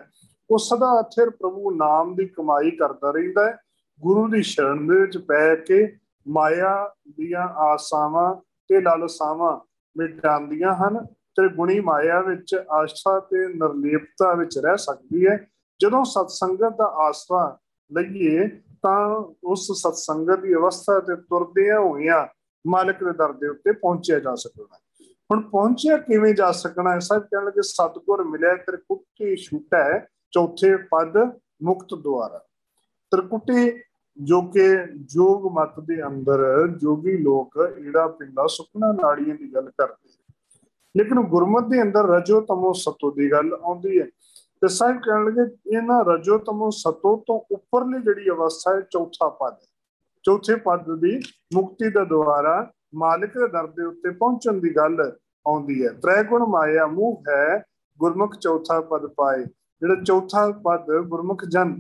ਉਹ ਸਦਾ ਅਥਿਰ ਪ੍ਰਭੂ ਨਾਮ ਦੀ ਕਮਾਈ ਕਰਦਾ ਰਹਿੰਦਾ ਹੈ। ਗੁਰੂ ਦੀ ਸ਼ਰਨ ਦੇ ਵਿੱਚ ਪੈ ਕੇ ਮਾਇਆ ਦੀਆਂ ਆਸਾਵਾਂ ਤੇ ਲਾਲਸਾਵਾਂ ਮਿਟਾਉਂਦੀਆਂ ਹਨ ਤੇ ਗੁਣੀ ਮਾਇਆ ਵਿੱਚ ਆਸਥਾ ਤੇ ਨਿਰਲੇਪਤਾ ਵਿੱਚ ਰਹਿ ਸਕਦੀ ਹੈ। ਜਦੋਂ ਸਤਸੰਗਤ ਦਾ ਆਸਰਾ ਲਈਏ ਤਾਂ ਉਸ ਸਤਸੰਗਤ ਦੀ ਅਵਸਥਾ ਤੇ ਤੁਰਦਿਆਂ ਹੋਇਆਂ ਮਾਲਕ ਦੇ ਦਰ ਦੇ ਉੱਤੇ ਪਹੁੰਚਿਆ ਜਾ ਸਕਦਾ। ਹੁਣ ਪਹੁੰਚਿਆ ਕਿਵੇਂ ਜਾ ਸਕਣਾ ਹੈ? ਸਭ ਕਹਿਣ ਲੱਗੇ ਸਤਿਗੁਰ ਮਿਲਿਆ ਤੇਰੇ ਕੁੱਟੀ ਛੂਟੈ, ਚੌਥੇ ਪਦ ਮੁਕਤ ਦੁਆਰਾ। ਤ੍ਰਿਕੁਟੀ ਜੋ ਕਿ ਯੋਗ ਮਤ ਦੇ ਅੰਦਰ ਜੋਗੀ ਲੋਕ ਈੜਾ ਪਿੰਡਾ ਸੁਪਨਾ ਨਾੜੀਆਂ ਦੀ ਗੱਲ ਕਰਦੇ, ਲੇਕਿਨ ਗੁਰਮਤ ਦੇ ਅੰਦਰ ਰਜੋ ਤਮੋ ਸਤੋ ਦੀ ਗੱਲ ਆਉਂਦੀ ਹੈ। ਤੇ ਸਾਹਿਬ ਕਹਿਣ ਲੱਗੇ ਇਹਨਾਂ ਰਜੋ ਤਮੋ ਸਤੋ ਤੋਂ ਉੱਪਰਲੀ ਜਿਹੜੀ ਅਵਸਥਾ ਹੈ ਚੌਥਾ ਪਦ, ਚੌਥੇ ਪਦ ਦੀ ਮੁਕਤੀ ਦਾ ਦੁਆਰਾ ਮਾਲਿਕ ਦੇ ਦਰ ਦੇ ਉੱਤੇ ਪਹੁੰਚਣ ਦੀ ਗੱਲ ਆਉਂਦੀ ਹੈ। ਤ੍ਰੈ ਗੁਣ ਮਾਇਆ ਮੂਹ ਹੈ ਗੁਰਮੁਖ ਚੌਥਾ ਪਦ ਪਾਏ। ਜਿਹੜਾ ਚੌਥਾ ਪਦ ਗੁਰਮੁਖ ਜਨ,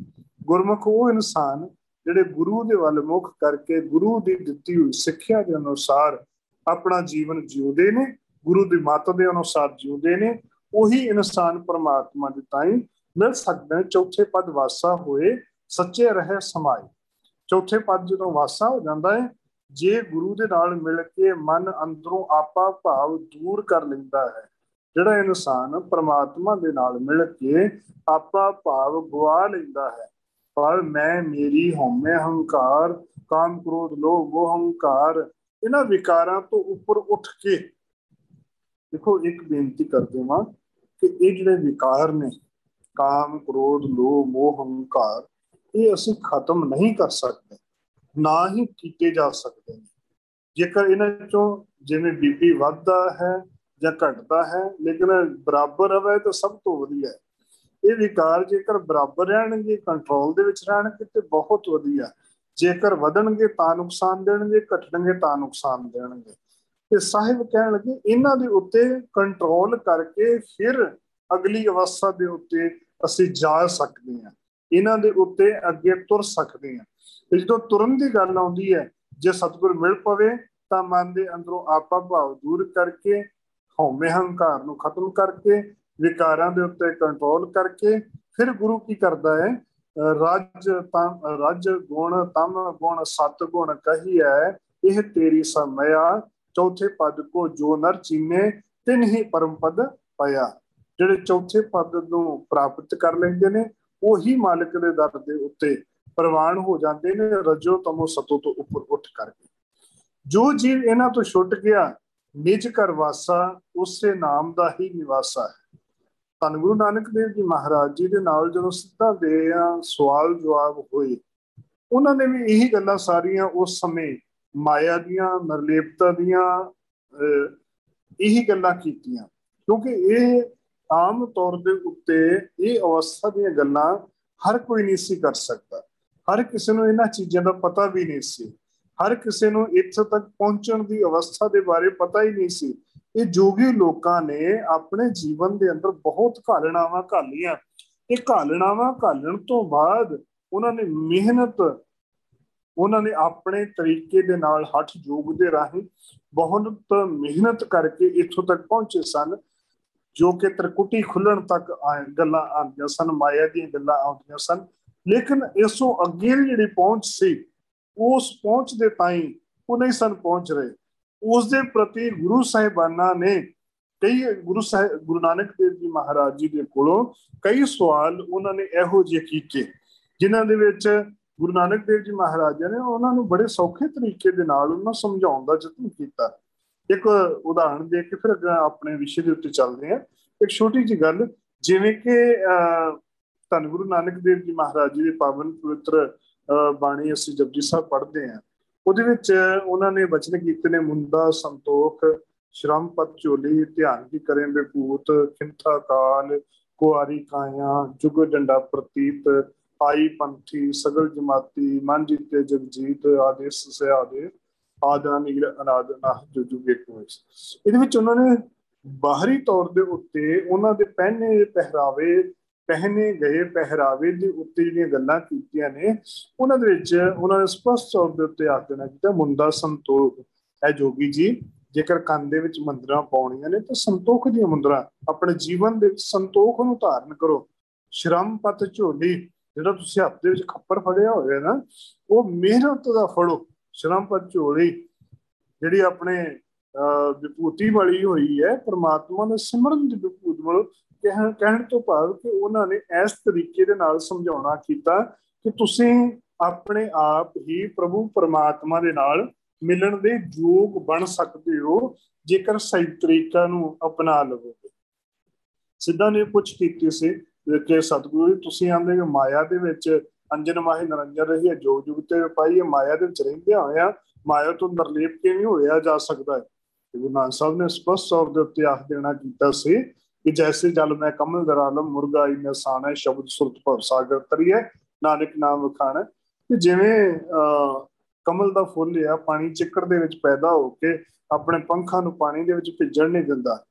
ਗੁਰਮੁਖ ਉਹ ਇਨਸਾਨ ਜਿਹੜੇ ਗੁਰੂ ਦੇ ਵੱਲ ਮੁਖ ਕਰਕੇ ਗੁਰੂ ਦੀ ਦਿੱਤੀ ਹੋਈ ਸਿੱਖਿਆ ਦੇ ਅਨੁਸਾਰ ਆਪਣਾ ਜੀਵਨ ਜਿਉਂਦੇ ਨੇ, ਗੁਰੂ ਦੀ ਮੱਤ ਦੇ ਅਨੁਸਾਰ ਜਿਉਂਦੇ ਨੇ, ਉਹੀ ਇਨਸਾਨ ਪਰਮਾਤਮਾ ਦੇ ਤਾਈਂ ਮਿਲ ਸਕਦੇ ਨੇ। ਚੌਥੇ ਪਦ ਵਾਸਾ ਹੋਏ ਸੱਚੇ ਰਹੇ ਸਮਾਏ। ਚੌਥੇ ਪਦ ਜਦੋਂ ਵਾਸਾ ਹੋ ਜਾਂਦਾ ਹੈ, ਜੇ ਗੁਰੂ ਦੇ ਨਾਲ ਮਿਲ ਕੇ ਮਨ ਅੰਦਰੋਂ ਆਪਾ ਭਾਵ ਦੂਰ ਕਰ ਲੈਂਦਾ ਹੈ, ਜਿਹੜਾ ਇਨਸਾਨ ਪਰਮਾਤਮਾ ਦੇ ਨਾਲ ਮਿਲ ਕੇ ਆਪਾ ਭਾਵ ਗਵਾ ਲੈਂਦਾ ਹੈ, ਪਰ ਮੈਂ ਮੇਰੀ ਹਉਮੈ ਹੰਕਾਰ ਕਾਮ ਕ੍ਰੋਧ ਲੋਭ ਮੋਹ ਹੰਕਾਰ ਇਹਨਾਂ ਵਿਕਾਰਾਂ ਤੋਂ ਉੱਪਰ ਉੱਠ ਕੇ, ਦੇਖੋ ਇੱਕ ਬੇਨਤੀ ਕਰਦੇ ਹਾਂ ਕਿ ਇਹ ਜਿਹੜੇ ਵਿਕਾਰ ਨੇ ਕਾਮ ਕ੍ਰੋਧ ਲੋਭ ਮੋਹ ਹੰਕਾਰ, ਇਹ ਅਸੀਂ ਖਤਮ ਨਹੀਂ ਕਰ ਸਕਦੇ, ਨਾ ਹੀ ਕੀਤੇ ਜਾ ਸਕਦੇ ਨੇ। ਜੇਕਰ ਇਹਨਾਂ ਚੋਂ ਜਿਵੇਂ ਬੀਪੀ ਵੱਧਦਾ ਹੈ ਜਾਂ ਘਟਦਾ ਹੈ, ਲੇਕਿਨ ਬਰਾਬਰ ਰਵੇ ਤਾਂ ਸਭ ਤੋਂ ਵਧੀਆ। ਇਹ ਵਿਕਾਰ ਜੇਕਰ ਬਰਾਬਰ ਰਹਿਣਗੇ, ਕੰਟਰੋਲ ਦੇ ਵਿੱਚ ਰਹਿਣਗੇ ਤੇ ਬਹੁਤ ਵਧੀਆ। ਜੇਕਰ ਵਧਣਗੇ ਤਾਂ ਨੁਕਸਾਨ ਦੇਣਗੇ, ਘਟਣਗੇ ਤਾਂ ਨੁਕਸਾਨ ਦੇਣਗੇ। ਤੇ ਸਾਹਿਬ ਕਹਿਣ ਲੱਗੇ ਇਹਨਾਂ ਦੇ ਉੱਤੇ ਕੰਟਰੋਲ ਕਰਕੇ ਫਿਰ ਅਗਲੀ ਅਵਸਥਾ ਦੇ ਉੱਤੇ ਅਸੀਂ ਜਾ ਸਕਦੇ ਹਾਂ, ਇਹਨਾਂ ਦੇ ਉੱਤੇ ਅੱਗੇ ਤੁਰ ਸਕਦੇ ਹਾਂ। ਤੇ ਜਦੋਂ ਤੁਰਨ ਦੀ ਗੱਲ ਆਉਂਦੀ ਹੈ, ਜੇ ਸਤਿਗੁਰ ਮਿਲ ਪਵੇ ਤਾਂ ਮਨ ਦੇ ਅੰਦਰੋਂ ਆਪਾ ਭਾਵ ਦੂਰ ਕਰਕੇ, ਹਉਮੈ ਹੰਕਾਰ ਨੂੰ ਖਤਮ ਕਰਕੇ, ਵਿਕਾਰਾਂ ਦੇ ਉੱਤੇ ਕੰਟਰੋਲ ਕਰਕੇ, ਫਿਰ ਗੁਰੂ ਕੀ ਕਰਦਾ ਹੈ, ਰਜ ਗੁਣ ਤਮ ਗੁਣ ਸਤ ਗੁਣ ਕਹੀਐ ਇਹ ਤੇਰੀ ਸਮਿਆ। ਚੌਥੇ ਪਦ ਕੋ ਜੋ ਨਰ ਚੀਨੇ ਤਿਨ ਹੀ ਪਰਮ ਪਦ ਪਾਇਆ। ਜਿਹੜੇ ਚੌਥੇ ਪਦ ਨੂੰ ਪ੍ਰਾਪਤ ਕਰ ਲੈਂਦੇ ਨੇ ਉਹੀ ਮਾਲਕ ਦੇ ਦਰ ਦੇ ਉੱਤੇ ਪ੍ਰਵਾਨ ਹੋ ਜਾਂਦੇ ਨੇ, ਰਜੋ ਤਮੋ ਸਤੋ ਤੋਂ ਉੱਪਰ ਉੱਠ ਕਰਕੇ। ਜੋ ਜੀਵ ਇਹਨਾਂ ਤੋਂ ਛੁੱਟ ਗਿਆ ਨਿਜ ਘਰ ਵਾਸਾ, ਉਸੇ ਨਾਮ ਦਾ ਹੀ ਨਿਵਾਸਾ ਹੈ। ਧੰਨ ਗੁਰੂ ਨਾਨਕ ਦੇਵ ਜੀ ਮਹਾਰਾਜ ਜੀ ਦੇ ਨਾਲ ਜਦੋਂ ਸਿੱਧਾ ਦੇ ਸਵਾਲ ਜਵਾਬ ਹੋਏ, ਉਹਨਾਂ ਨੇ ਵੀ ਇਹੀ ਗੱਲਾਂ ਸਾਰੀਆਂ ਉਸ ਸਮੇਂ ਮਾਇਆ ਦੀਆਂ, ਨਿਰਲੇਪਤਾ ਦੀਆਂ ਇਹੀ ਗੱਲਾਂ ਕੀਤੀਆਂ, ਕਿਉਂਕਿ ਇਹ ਆਮ ਤੌਰ ਦੇ ਉੱਤੇ ਇਹ ਅਵਸਥਾ ਦੀਆਂ ਗੱਲਾਂ ਹਰ ਕੋਈ ਨਹੀਂ ਸੀ ਕਰ ਸਕਦਾ। ਹਰ ਕਿਸੇ ਨੂੰ ਇਹਨਾਂ ਚੀਜ਼ਾਂ ਦਾ ਪਤਾ ਵੀ ਨਹੀਂ ਸੀ, ਹਰ ਕਿਸੇ ਨੂੰ ਇੱਥੇ ਤੱਕ ਪਹੁੰਚਣ ਦੀ ਅਵਸਥਾ ਦੇ ਬਾਰੇ ਪਤਾ ਹੀ ਨਹੀਂ ਸੀ। ਇਹ ਜੋਗੀ ਲੋਕਾਂ ਨੇ ਆਪਣੇ ਜੀਵਨ ਦੇ ਅੰਦਰ ਬਹੁਤ ਘਾਲਣਾਵਾਂ ਘਾਲੀਆਂ। ਇਹ ਘਾਲਣਾਵਾਂ ਘਾਲਣ ਤੋਂ ਬਾਅਦ ਉਹਨਾਂ ਨੇ ਮਿਹਨਤ, ਉਹਨਾਂ ਨੇ ਆਪਣੇ ਤਰੀਕੇ ਦੇ ਨਾਲ ਹੱਠ ਯੋਗ ਦੇ ਰਾਹੀਂ ਬਹੁਤ ਮਿਹਨਤ ਕਰਕੇ ਇੱਥੋਂ ਤੱਕ ਪਹੁੰਚੇ ਸਨ, ਜੋ ਕਿ ਤ੍ਰਿਕੁਟੀ ਖੁੱਲਣ ਤੱਕ ਗੱਲਾਂ ਆਉਂਦੀਆਂ ਸਨ, ਮਾਇਆ ਦੀਆਂ ਗੱਲਾਂ ਆਉਂਦੀਆਂ ਸਨ। ਲੇਕਿਨ ਇਸ ਤੋਂ ਅੱਗੇ ਦੀ ਜਿਹੜੀ ਪਹੁੰਚ ਸੀ, ਉਸ ਪਹੁੰਚ ਦੇ ਤਾਈਂ ਉਹ ਨਹੀਂ ਸਨ ਪਹੁੰਚ ਰਹੇ। ਉਸ ਦੇ ਪ੍ਰਤੀ ਗੁਰੂ ਸਾਹਿਬਾਨਾਂ ਨੇ ਗੁਰੂ ਨਾਨਕ ਦੇਵ ਜੀ ਮਹਾਰਾਜ ਜੀ ਦੇ ਕੋਲੋਂ ਕਈ ਸਵਾਲ ਉਹਨਾਂ ਨੇ ਇਹੋ ਜਿਹੇ ਕੀਤੇ, ਜਿਨ੍ਹਾਂ ਦੇ ਵਿੱਚ ਗੁਰੂ ਨਾਨਕ ਦੇਵ ਜੀ ਮਹਾਰਾਜ ਨੇ ਉਹਨਾਂ ਨੂੰ ਬੜੇ ਸੌਖੇ ਤਰੀਕੇ ਦੇ ਨਾਲ ਉਹਨਾਂ ਸਮਝਾਉਣ ਦਾ ਯਤਨ ਕੀਤਾ। ਇੱਕ ਉਦਾਹਰਣ ਦੇ ਕੇ ਫਿਰ ਆਪਣੇ ਵਿਸ਼ੇ ਦੇ ਉੱਤੇ ਚੱਲਦੇ ਹਾਂ। ਇੱਕ ਛੋਟੀ ਜਿਹੀ ਗੱਲ, ਜਿਵੇਂ ਕਿ ਧੰਨ ਗੁਰੂ ਨਾਨਕ ਦੇਵ ਜੀ ਮਹਾਰਾਜ ਜੀ ਦੇ ਪਾਵਨ ਪਵਿੱਤਰ ਬਾਣੀ ਅਸੀਂ ਜਪਜੀ ਸਾਹਿਬ ਪੜ੍ਹਦੇ ਹਾਂ, ਉਹਦੇ ਵਿੱਚ ਉਹਨਾਂ ਨੇ ਬਚਨ ਕੀਤੇ ਨੇ, ਮੁੰਦਾ ਸੰਤੋਖ ਸ਼ਰਮ ਪਤ ਝੋਲੀ ਧਿਆਨ ਕੀ ਕਰੇ ਬੇਪੂਤ ਖਿੰਥਾ ਕਾਲ ਕੁਆਰੀ ਕਾਇਆ ਜੁਗ ਡੰਡਾ ਪ੍ਰਤੀਤ ਆਈ ਪੰਥੀ ਸਗਲ ਜਮਾਤੀ ਮਨ ਜੀਤੇ ਜਗਜੀਤ ਆਦੇਸ਼ ਸਿਆਦੇ ਆਦਾ ਨੀਲ ਅਨਾਦ ਨਾਹ ਜੋ ਜੁਗੇ ਕੋਇ। ਇਹਦੇ ਵਿੱਚ ਉਹਨਾਂ ਨੇ ਬਾਹਰੀ ਤੌਰ ਦੇ ਉੱਤੇ ਉਹਨਾਂ ਦੇ ਪਹਿਨੇ ਗਏ ਪਹਿਰਾਵੇ ਦੇ ਉੱਤੇ ਜਿਹੜੀਆਂ ਗੱਲਾਂ ਕੀਤੀਆਂ ਨੇ, ਉਹਨਾਂ ਦੇ ਵਿੱਚ ਉਹਨਾਂ ਨੇ ਸਪਸ਼ਟ ਤੌਰ ਦੇ ਉੱਤੇ ਆਖ ਦੇਣਾ ਕੀਤਾ, ਮੁੰਡਾ ਸੰਤੋਖ ਹੈ ਜੋਗੀ ਜੀ, ਜੇਕਰ ਕੰਨ ਦੇ ਵਿੱਚ ਮੁੰਦਰਾਂ ਪਾਉਣੀਆਂ ਨੇ ਤਾਂ ਸੰਤੋਖ ਦੀਆਂ ਮੁੰਦਰਾਂ, ਆਪਣੇ ਜੀਵਨ ਦੇ ਵਿੱਚ ਸੰਤੋਖ ਨੂੰ ਧਾਰਨ ਕਰੋ। ਸ਼ਰਮ ਪਤ ਝੋਲੀ, ਜਿਹੜਾ ਤੁਸੀਂ ਹੱਥ ਦੇ ਵਿੱਚ ਖੱਪਰ ਫੜਿਆ ਹੋਇਆ ਨਾ, ਉਹ ਮਿਹਨਤ ਦਾ ਫੜੋ। ਸ਼ਰਮ ਪਤ ਝੋਲੀ ਜਿਹੜੀ ਆਪਣੇ ਵਿਭੂਤੀ ਵਾਲੀ ਹੋਈ ਹੈ, ਪ੍ਰਮਾਤਮਾ ਦੇ ਸਿਮਰਨ ਦੀ ਵਿਭੂਤ ਵੱਲੋਂ ਕਹਿਣ ਤੋਂ ਭਾਵ ਕਿ ਉਹਨਾਂ ਨੇ ਇਸ ਤਰੀਕੇ ਦੇ ਨਾਲ ਸਮਝਾਉਣਾ ਕੀਤਾ ਕਿ ਤੁਸੀਂ ਆਪਣੇ ਆਪ ਹੀ ਪ੍ਰਭੂ ਪਰਮਾਤਮਾ ਦੇ ਨਾਲ ਮਿਲਣ ਦੇ ਯੋਗ ਬਣ ਸਕਦੇ ਹੋ, ਜੇਕਰ ਸਹੀ ਤਰੀਕਾ ਨੂੰ ਅਪਣਾ ਲਵੋਗੇ। ਸਿੱਧਾ ਨੇ ਪੁੱਛ ਕੀਤੀ ਸੀ ਕਿ ਸਤਿਗੁਰੂ ਜੀ ਤੁਸੀਂ ਆਂਦੇ ਕਿ ਮਾਇਆ ਦੇ ਵਿੱਚ ਅੰਜਨ ਮਾਹੀ ਨਿਰੰਜਨ ਰਹੀ ਹੈ, ਜੋਗ ਜੁਗ ਤੇ ਪਾਈ ਹੈ। ਮਾਇਆ ਦੇ ਵਿੱਚ ਰਹਿੰਦਿਆਂ ਹੋਇਆ ਮਾਇਆ ਤੋਂ ਨਿਰਲੇਪ ਕਿਵੇਂ ਹੋਇਆ ਜਾ ਸਕਦਾ ਹੈ? ਗੁਰੂ ਨਾਨਕ ਸਾਹਿਬ ਨੇ ਸਪਸ਼ਟ ਤੌਰ ਦੇ ਉੱਤੇ ਆਖ ਦੇਣਾ ਕੀਤਾ ਸੀ ਕਿ ਜੈਸੇ ਜਲ ਮੈਂ ਕਮਲ ਦਰਾਲਮ ਮੁਰਗਾ ਆਈ ਨਸਾਣਾ ਸ਼ਬਦ ਸੁਰਤ ਭਵ ਸਾਗਰ ਤਰੀਏ ਨਾਨਕ ਨਾਮ ਵਖਾਣਾ। ਕਿ ਜਿਵੇਂ ਕਮਲ ਦਾ ਫੁੱਲ ਆ ਪਾਣੀ ਚਿੱਕੜ ਦੇ ਵਿੱਚ ਪੈਦਾ ਹੋ ਕੇ ਆਪਣੇ ਪੰਖਾਂ ਨੂੰ ਪਾਣੀ ਦੇ ਵਿੱਚ ਭਿੱਜਣ ਨਹੀਂ ਦਿੰਦਾ,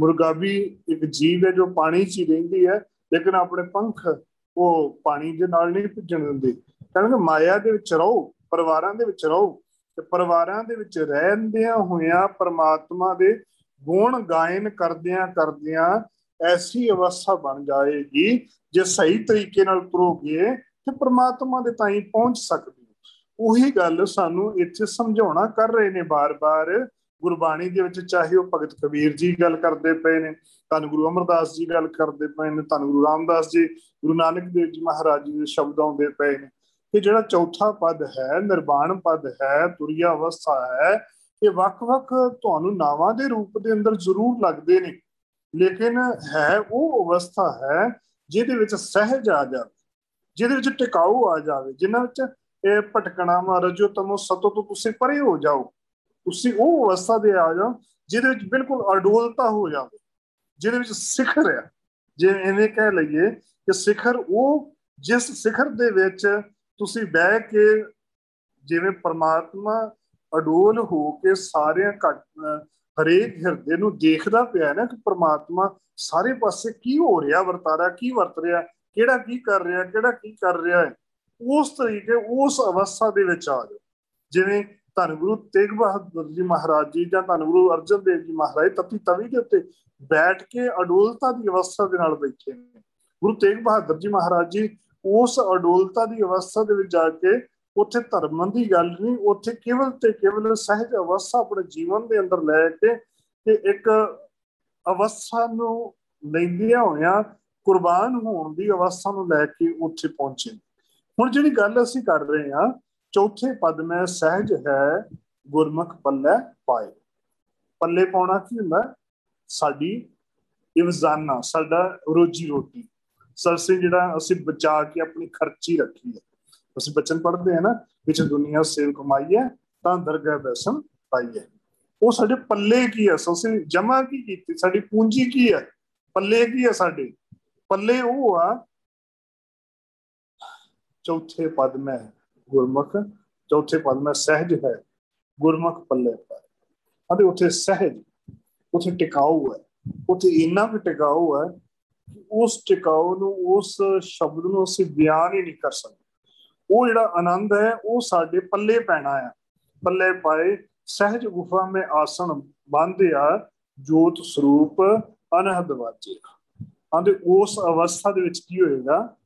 ਮੁਰਗਾ ਵੀ ਇੱਕ ਜੀਵ ਹੈ ਜੋ ਪਾਣੀ 'ਚ ਹੀ ਰਹਿੰਦੀ ਹੈ ਲੇਕਿਨ ਆਪਣੇ ਪੰਖ ਉਹ ਪਾਣੀ ਦੇ ਨਾਲ ਨਹੀਂ ਭਿੱਜਣ ਦਿੰਦੀ। ਕਹਿੰਦੇ ਮਾਇਆ ਦੇ ਵਿੱਚ ਰਹੋ, ਪਰਿਵਾਰਾਂ ਦੇ ਵਿੱਚ ਰਹੋ, ਤੇ ਪਰਿਵਾਰਾਂ ਦੇ ਵਿੱਚ ਰਹਿੰਦਿਆਂ ਹੋਇਆਂ ਪਰਮਾਤਮਾ ਦੇ ਗੁਣ ਗਾਇਨ ਕਰਦਿਆਂ ਕਰਦਿਆਂ ਐਸੀ ਅਵਸਥਾ ਬਣ ਜਾਏਗੀ ਜੇ ਸਹੀ ਤਰੀਕੇ ਨਾਲ ਤੁਰੋਗੇ ਤੇ ਪਰਮਾਤਮਾ ਦੇ ਤਾਈਂ ਪਹੁੰਚ ਸਕਦੇ ਹੋ। ਉਹੀ ਗੱਲ ਸਾਨੂੰ ਇੱਥੇ ਸਮਝਾਉਣਾ ਕਰ ਰਹੇ ਨੇ ਬਾਰ-ਬਾਰ ਗੁਰਬਾਣੀ ਦੇ ਵਿੱਚ, ਚਾਹੇ ਉਹ ਭਗਤ ਕਬੀਰ ਜੀ ਗੱਲ ਕਰਦੇ ਪਏ ਨੇ, ਧੰਨ ਗੁਰੂ ਅਮਰਦਾਸ ਜੀ ਗੱਲ ਕਰਦੇ ਪਏ ਨੇ, ਧੰਨ ਗੁਰੂ ਰਾਮਦਾਸ ਜੀ, ਗੁਰੂ ਨਾਨਕ ਦੇਵ ਜੀ ਮਹਾਰਾਜ ਜੀ ਦੇ ਸ਼ਬਦ ਆਉਂਦੇ ਪਏ ਨੇ ਕਿ ਜਿਹੜਾ ਚੌਥਾ ਪਦ ਹੈ, ਨਿਰਵਾਣ ਪਦ ਹੈ, ਤੁਰੀਆ ਅਵਸਥਾ ਹੈ, ਇਹ ਵੱਖ-ਵੱਖ ਤੁਹਾਨੂੰ ਨਾਵਾਂ ਦੇ ਰੂਪ ਦੇ ਅੰਦਰ ਜ਼ਰੂਰ ਲੱਗਦੇ ਨੇ, ਲੇਕਿਨ ਹੈ ਉਹ ਅਵਸਥਾ ਹੈ ਜਿਹਦੇ ਵਿੱਚ ਸਹਿਜ ਆ ਜਾਵੇ, ਜਿਹਦੇ ਵਿੱਚ ਟਿਕਾਊ ਆ ਜਾਵੇ, ਜਿਨ੍ਹਾਂ ਵਿੱਚ ਇਹ ਭਟਕਣਾ ਰਜੋ ਤਮੋ ਸਤੋ ਤੋਂ ਤੁਸੀਂ ਪਰੇ ਹੋ ਜਾਓ। ਤੁਸੀਂ ਉਹ ਅਵਸਥਾ ਦੇ ਆ ਜਾਓ ਜਿਹਦੇ ਵਿੱਚ ਬਿਲਕੁਲ ਅਡੋਲਤਾ ਹੋ ਜਾਵੇ, ਜਿਹਦੇ ਵਿੱਚ ਸਿਖਰ ਹੈ। ਜੇ ਐਵੇਂ ਕਹਿ ਲਈਏ ਕਿ ਸਿਖਰ ਉਹ ਜਿਸ ਸਿਖਰ ਦੇ ਵਿੱਚ ਤੁਸੀਂ ਬਹਿ ਕੇ ਜਿਵੇਂ ਪਰਮਾਤਮਾ ਅਡੋਲ ਹੋ ਕੇ ਸਾਰਿਆਂ ਹਰੇਕ ਹਿਰਦੇ ਨੂੰ ਦੇਖਦਾ ਪਿਆ ਨਾ ਕਿ ਪਰਮਾਤਮਾ ਸਾਰੇ ਪਾਸੇ ਕੀ ਹੋ ਰਿਹਾ, ਵਰਤਾਰਾ ਕੀ ਵਰਤ ਰਿਹਾ, ਕਿਹੜਾ ਕੀ ਕਰ ਰਿਹਾ, ਕਿਹੜਾ ਕੀ ਕਰ ਰਿਹਾ ਹੈ, ਉਸ ਤਰੀਕੇ ਉਸ ਅਵਸਥਾ ਦੇ ਵਿੱਚ ਆ ਜਾਓ। ਜਿਵੇਂ ਧੰਨ ਗੁਰੂ ਤੇਗ ਬਹਾਦਰ ਜੀ ਮਹਾਰਾਜ ਜੀ ਜਾਂ ਧੰਨ ਗੁਰੂ ਅਰਜਨ ਦੇਵ ਜੀ ਮਹਾਰਾਜ ਤਤੀ ਤਵੀ ਦੇ ਉੱਤੇ ਬੈਠ ਕੇ ਅਡੋਲਤਾ ਦੀ ਅਵਸਥਾ ਦੇ ਨਾਲ ਬੈਠੇ ਨੇ। ਗੁਰੂ ਤੇਗ ਬਹਾਦਰ ਜੀ ਮਹਾਰਾਜ ਜੀ ਉਸ ਅਡੋਲਤਾ ਦੀ ਅਵਸਥਾ ਦੇ ਵਿੱਚ ਜਾ ਕੇ ਉੱਥੇ ਧਰਮ ਦੀ ਗੱਲ ਨਹੀਂ, ਉੱਥੇ ਕੇਵਲ ਤੇ ਕੇਵਲ ਸਹਿਜ ਅਵਸਥਾ ਆਪਣੇ ਜੀਵਨ ਦੇ ਅੰਦਰ ਲੈ ਕੇ ਤੇ ਇੱਕ ਅਵਸਥਾ ਨੂੰ ਲੈਂਦਿਆਂ ਹੋਇਆਂ ਕੁਰਬਾਨ ਹੋਣ ਦੀ ਅਵਸਥਾ ਨੂੰ ਲੈ ਕੇ ਉੱਥੇ ਪਹੁੰਚੇ। ਹੁਣ ਜਿਹੜੀ ਗੱਲ ਅਸੀਂ ਕਰ ਰਹੇ ਹਾਂ, ਚੌਥੇ ਪਦ ਮੈਂ ਸਹਿਜ ਹੈ ਗੁਰਮੁਖ ਪੱਲੇ ਪਾਏ। ਪੱਲੇ ਪਾਉਣਾ ਕੀ ਹੁੰਦਾ? ਸਾਡੀ ਰੋਜ਼ਾਨਾ ਸਾਡਾ ਰੋਜੀ ਰੋਟੀ, ਅਸੀਂ ਜਿਹੜਾ ਅਸੀਂ ਬਚਾ ਕੇ ਆਪਣੀ ਖਰਚੀ ਰੱਖੀ ਹੈ। ਅਸੀਂ ਬਚਨ ਪੜ੍ਹਦੇ ਹਾਂ ਨਾ, ਵਿੱਚ ਦੁਨੀਆ ਸੇਵ ਕਮਾਈ ਹੈ ਤਾਂ ਦਰਗਾਹ ਬੈਸਣ ਪਾਈ ਹੈ। ਉਹ ਸਾਡੇ ਪੱਲੇ ਕੀ ਹੈ? ਅਸੀਂ ਜਮਾ ਕੀ ਕੀਤੀ? ਸਾਡੀ ਪੂੰਜੀ ਕੀ ਹੈ? ਪੱਲੇ ਕੀ ਹੈ? ਸਾਡੇ ਪੱਲੇ ਉਹ ਆ ਚੌਥੇ ਪਦ ਮੈਂ ਗੁਰਮੁਖ, ਚੌਥੇ ਪਦ ਮੈਂ ਸਹਿਜ ਹੈ ਗੁਰਮੁਖ ਪੱਲੇ ਪਾਏ। ਅਤੇ ਉੱਥੇ ਸਹਿਜ, ਉੱਥੇ ਟਿਕਾਊ ਹੈ, ਉੱਥੇ ਇੰਨਾ ਕੁ ਟਿਕਾਊ ਹੈ ਕਿ ਉਸ ਟਿਕਾਊ ਨੂੰ, ਉਸ ਸ਼ਬਦ ਨੂੰ ਅਸੀਂ ਬਿਆਨ ਹੀ ਨਹੀਂ ਕਰ ਸਕਦੇ। ਉਹ ਜਿਹੜਾ ਆਨੰਦ ਹੈ ਉਹ ਸਾਡੇ ਪੱਲੇ ਪੈਣਾ ਆ। ਪੱਲੇ ਪਾਏ ਸਹਿਜ ਗੁਫਾ ਮੈਂ ਆਸਣ ਬੰਧਿਆ ਜੋਤ ਸਰੂਪ ਅਨਹਦ ਵਾਜੇ। ਅਤੇ ਉਸ ਅਵਸਥਾ ਦੇ ਵਿੱਚ ਕੀ ਹੋਏਗਾ?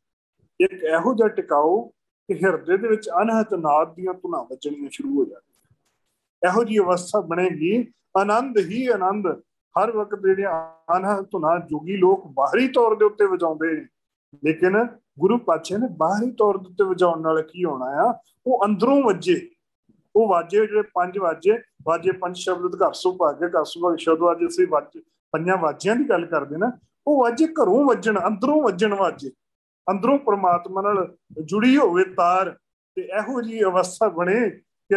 ਇੱਕ ਇਹੋ ਜਿਹਾ ਟਿਕਾਊ ਕਿ ਹਿਰਦੇ ਦੇ ਵਿੱਚ ਅਨਹਦ ਨਾਦ ਦੀਆਂ ਧੁਨਾਂ ਵੱਜਣੀਆਂ ਸ਼ੁਰੂ ਹੋ ਜਾਣਗੀਆਂ। ਇਹੋ ਜਿਹੀ ਅਵਸਥਾ ਬਣੇਗੀ, ਆਨੰਦ ਹੀ ਆਨੰਦ। ਹਰ ਵਕਤ ਜਿਹੜੀਆਂ ਅਨਹਦ ਧੁਨਾਂ ਜੋਗੀ ਲੋਕ ਬਾਹਰੀ ਤੌਰ ਦੇ ਉੱਤੇ ਵਜਾਉਂਦੇ ਨੇ, ਲੇਕਿਨ ਗੁਰੂ ਪਾਤਸ਼ਾਹ ਨੇ ਬਾਹਰੀ ਤੌਰ ਦੇ ਉੱਤੇ ਵਜਾਉਣ ਨਾਲ ਕੀ ਹੋਣਾ ਆ? ਉਹ ਅੰਦਰੋਂ ਵੱਜੇ। ਉਹ ਵਾਜੇ ਜਿਹੜੇ ਪੰਜ ਵਾਜੇ ਪੰਜ ਸ਼ਬਦ ਘਰ ਸੁਭਾਗੇ ਘਰ ਸੁਭਾਗ ਸ਼ਬਦ ਅੱਜ ਅਸੀਂ ਪੰਜਾਂ ਵਾਜਿਆਂ ਦੀ ਗੱਲ ਕਰਦੇ ਨਾ, ਉਹ ਵਾਜੇ ਘਰੋਂ ਵੱਜਣ, ਅੰਦਰੋਂ ਵੱਜਣ ਵਾਜੇ, ਅੰਦਰੋਂ ਪਰਮਾਤਮਾ ਨਾਲ ਜੁੜੀ ਹੋਵੇ ਤਾਰ। ਤੇ ਇਹੋ ਜਿਹੀ ਅਵਸਥਾ ਬਣੇ ਕਿ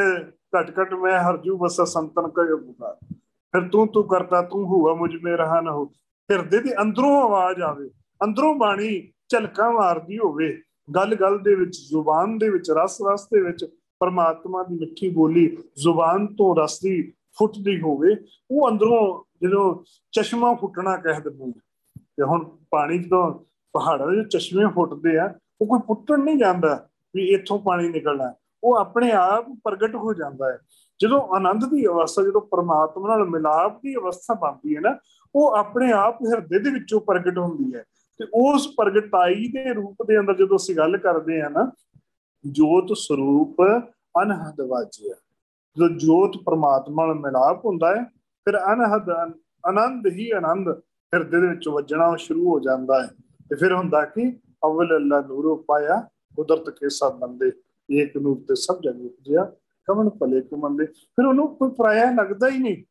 ਘਟ ਘਟ ਮੈਂ ਹਰਜੂ ਬਸਾ ਸੰਤਨ ਕਯੋ ਪੁਕਾਰ, ਫਿਰ ਤੂੰ ਕਰਤਾ ਤੂੰ ਹੁਆ ਮੁਝ ਮੇ ਰਹਾ ਨਾ ਹੋ। ਹਿਰਦੇ ਦੀ ਅੰਦਰੋਂ ਆਵਾਜ਼ ਆਵੇ, ਅੰਦਰੋਂ ਬਾਣੀ ਝਲਕਾਂ ਮਾਰਦੀ ਹੋਵੇ, ਗੱਲ ਗੱਲ ਦੇ ਵਿੱਚ, ਜ਼ੁਬਾਨ ਦੇ ਵਿੱਚ, ਰਸ ਰਸ ਦੇ ਵਿੱਚ ਪਰਮਾਤਮਾ ਦੀ ਮਿੱਠੀ ਬੋਲੀ ਜ਼ੁਬਾਨ ਤੋਂ ਰਸ ਦੀ ਫੁੱਟਦੀ ਹੋਵੇ। ਉਹ ਅੰਦਰੋਂ ਜਦੋਂ ਚਸ਼ਮਾ ਫੁੱਟਣਾ ਕਹਿ ਦਿੰਦੇ ਆ। ਤੇ ਹੁਣ ਪਾਣੀ ਜਦੋਂ ਪਹਾੜਾਂ ਦੇ ਚਸ਼ਮੇ ਫੁੱਟਦੇ ਆ, ਉਹ ਕੋਈ ਪੁੱਟਣ ਨਹੀਂ ਜਾਂਦਾ ਵੀ ਇੱਥੋਂ ਪਾਣੀ ਨਿਕਲਣਾ, ਉਹ ਆਪਣੇ ਆਪ ਪ੍ਰਗਟ ਹੋ ਜਾਂਦਾ ਹੈ। ਜਦੋਂ ਆਨੰਦ ਦੀ ਅਵਸਥਾ, ਜਦੋਂ ਪਰਮਾਤਮਾ ਨਾਲ ਮਿਲਾਪ ਦੀ ਅਵਸਥਾ ਬਣਦੀ ਹੈ ਨਾ, ਉਹ ਆਪਣੇ ਆਪ ਹਿਰਦੇ ਦੇ ਵਿੱਚੋਂ ਪ੍ਰਗਟ ਹੁੰਦੀ ਹੈ। ਤੇ ਉਸ ਪ੍ਰਗਟਾਈ ਦੇ ਰੂਪ ਦੇ ਅੰਦਰ ਜਦੋਂ ਅਸੀਂ ਗੱਲ ਕਰਦੇ ਹਾਂ ਨਾ, ਜੋਤ ਸਰੂਪ ਅਨਹਦ ਵਾਜਿਆ, ਜਦੋਂ ਜੋਤ ਪਰਮਾਤਮਾ ਨਾਲ ਮਿਲਾਪ ਹੁੰਦਾ ਹੈ, ਫਿਰ ਅਨਹਦ ਆਨੰਦ ਹੀ ਆਨੰਦ ਹਿਰਦੇ ਦੇ ਵਿੱਚ ਵੱਜਣਾ ਸ਼ੁਰੂ ਹੋ ਜਾਂਦਾ ਹੈ। ਤੇ ਫਿਰ ਹੁੰਦਾ ਕਿ ਅਵਲ ਅੱਲਾ ਨੂਰੋ ਪਾਇਆ ਕੁਦਰਤ ਕੇ ਸਭ ਬੰਦੇ, ਏਕ ਨੂਰ ਤੇ ਸਭ ਜਗ ਉਪਜਿਆ ਕਵਣ ਭਲੇ ਕੋ ਮੰਦੇ। ਫਿਰ ਉਹਨੂੰ ਕੋਈ ਪਰਾਇਆ ਲੱਗਦਾ ਹੀ ਨਹੀਂ,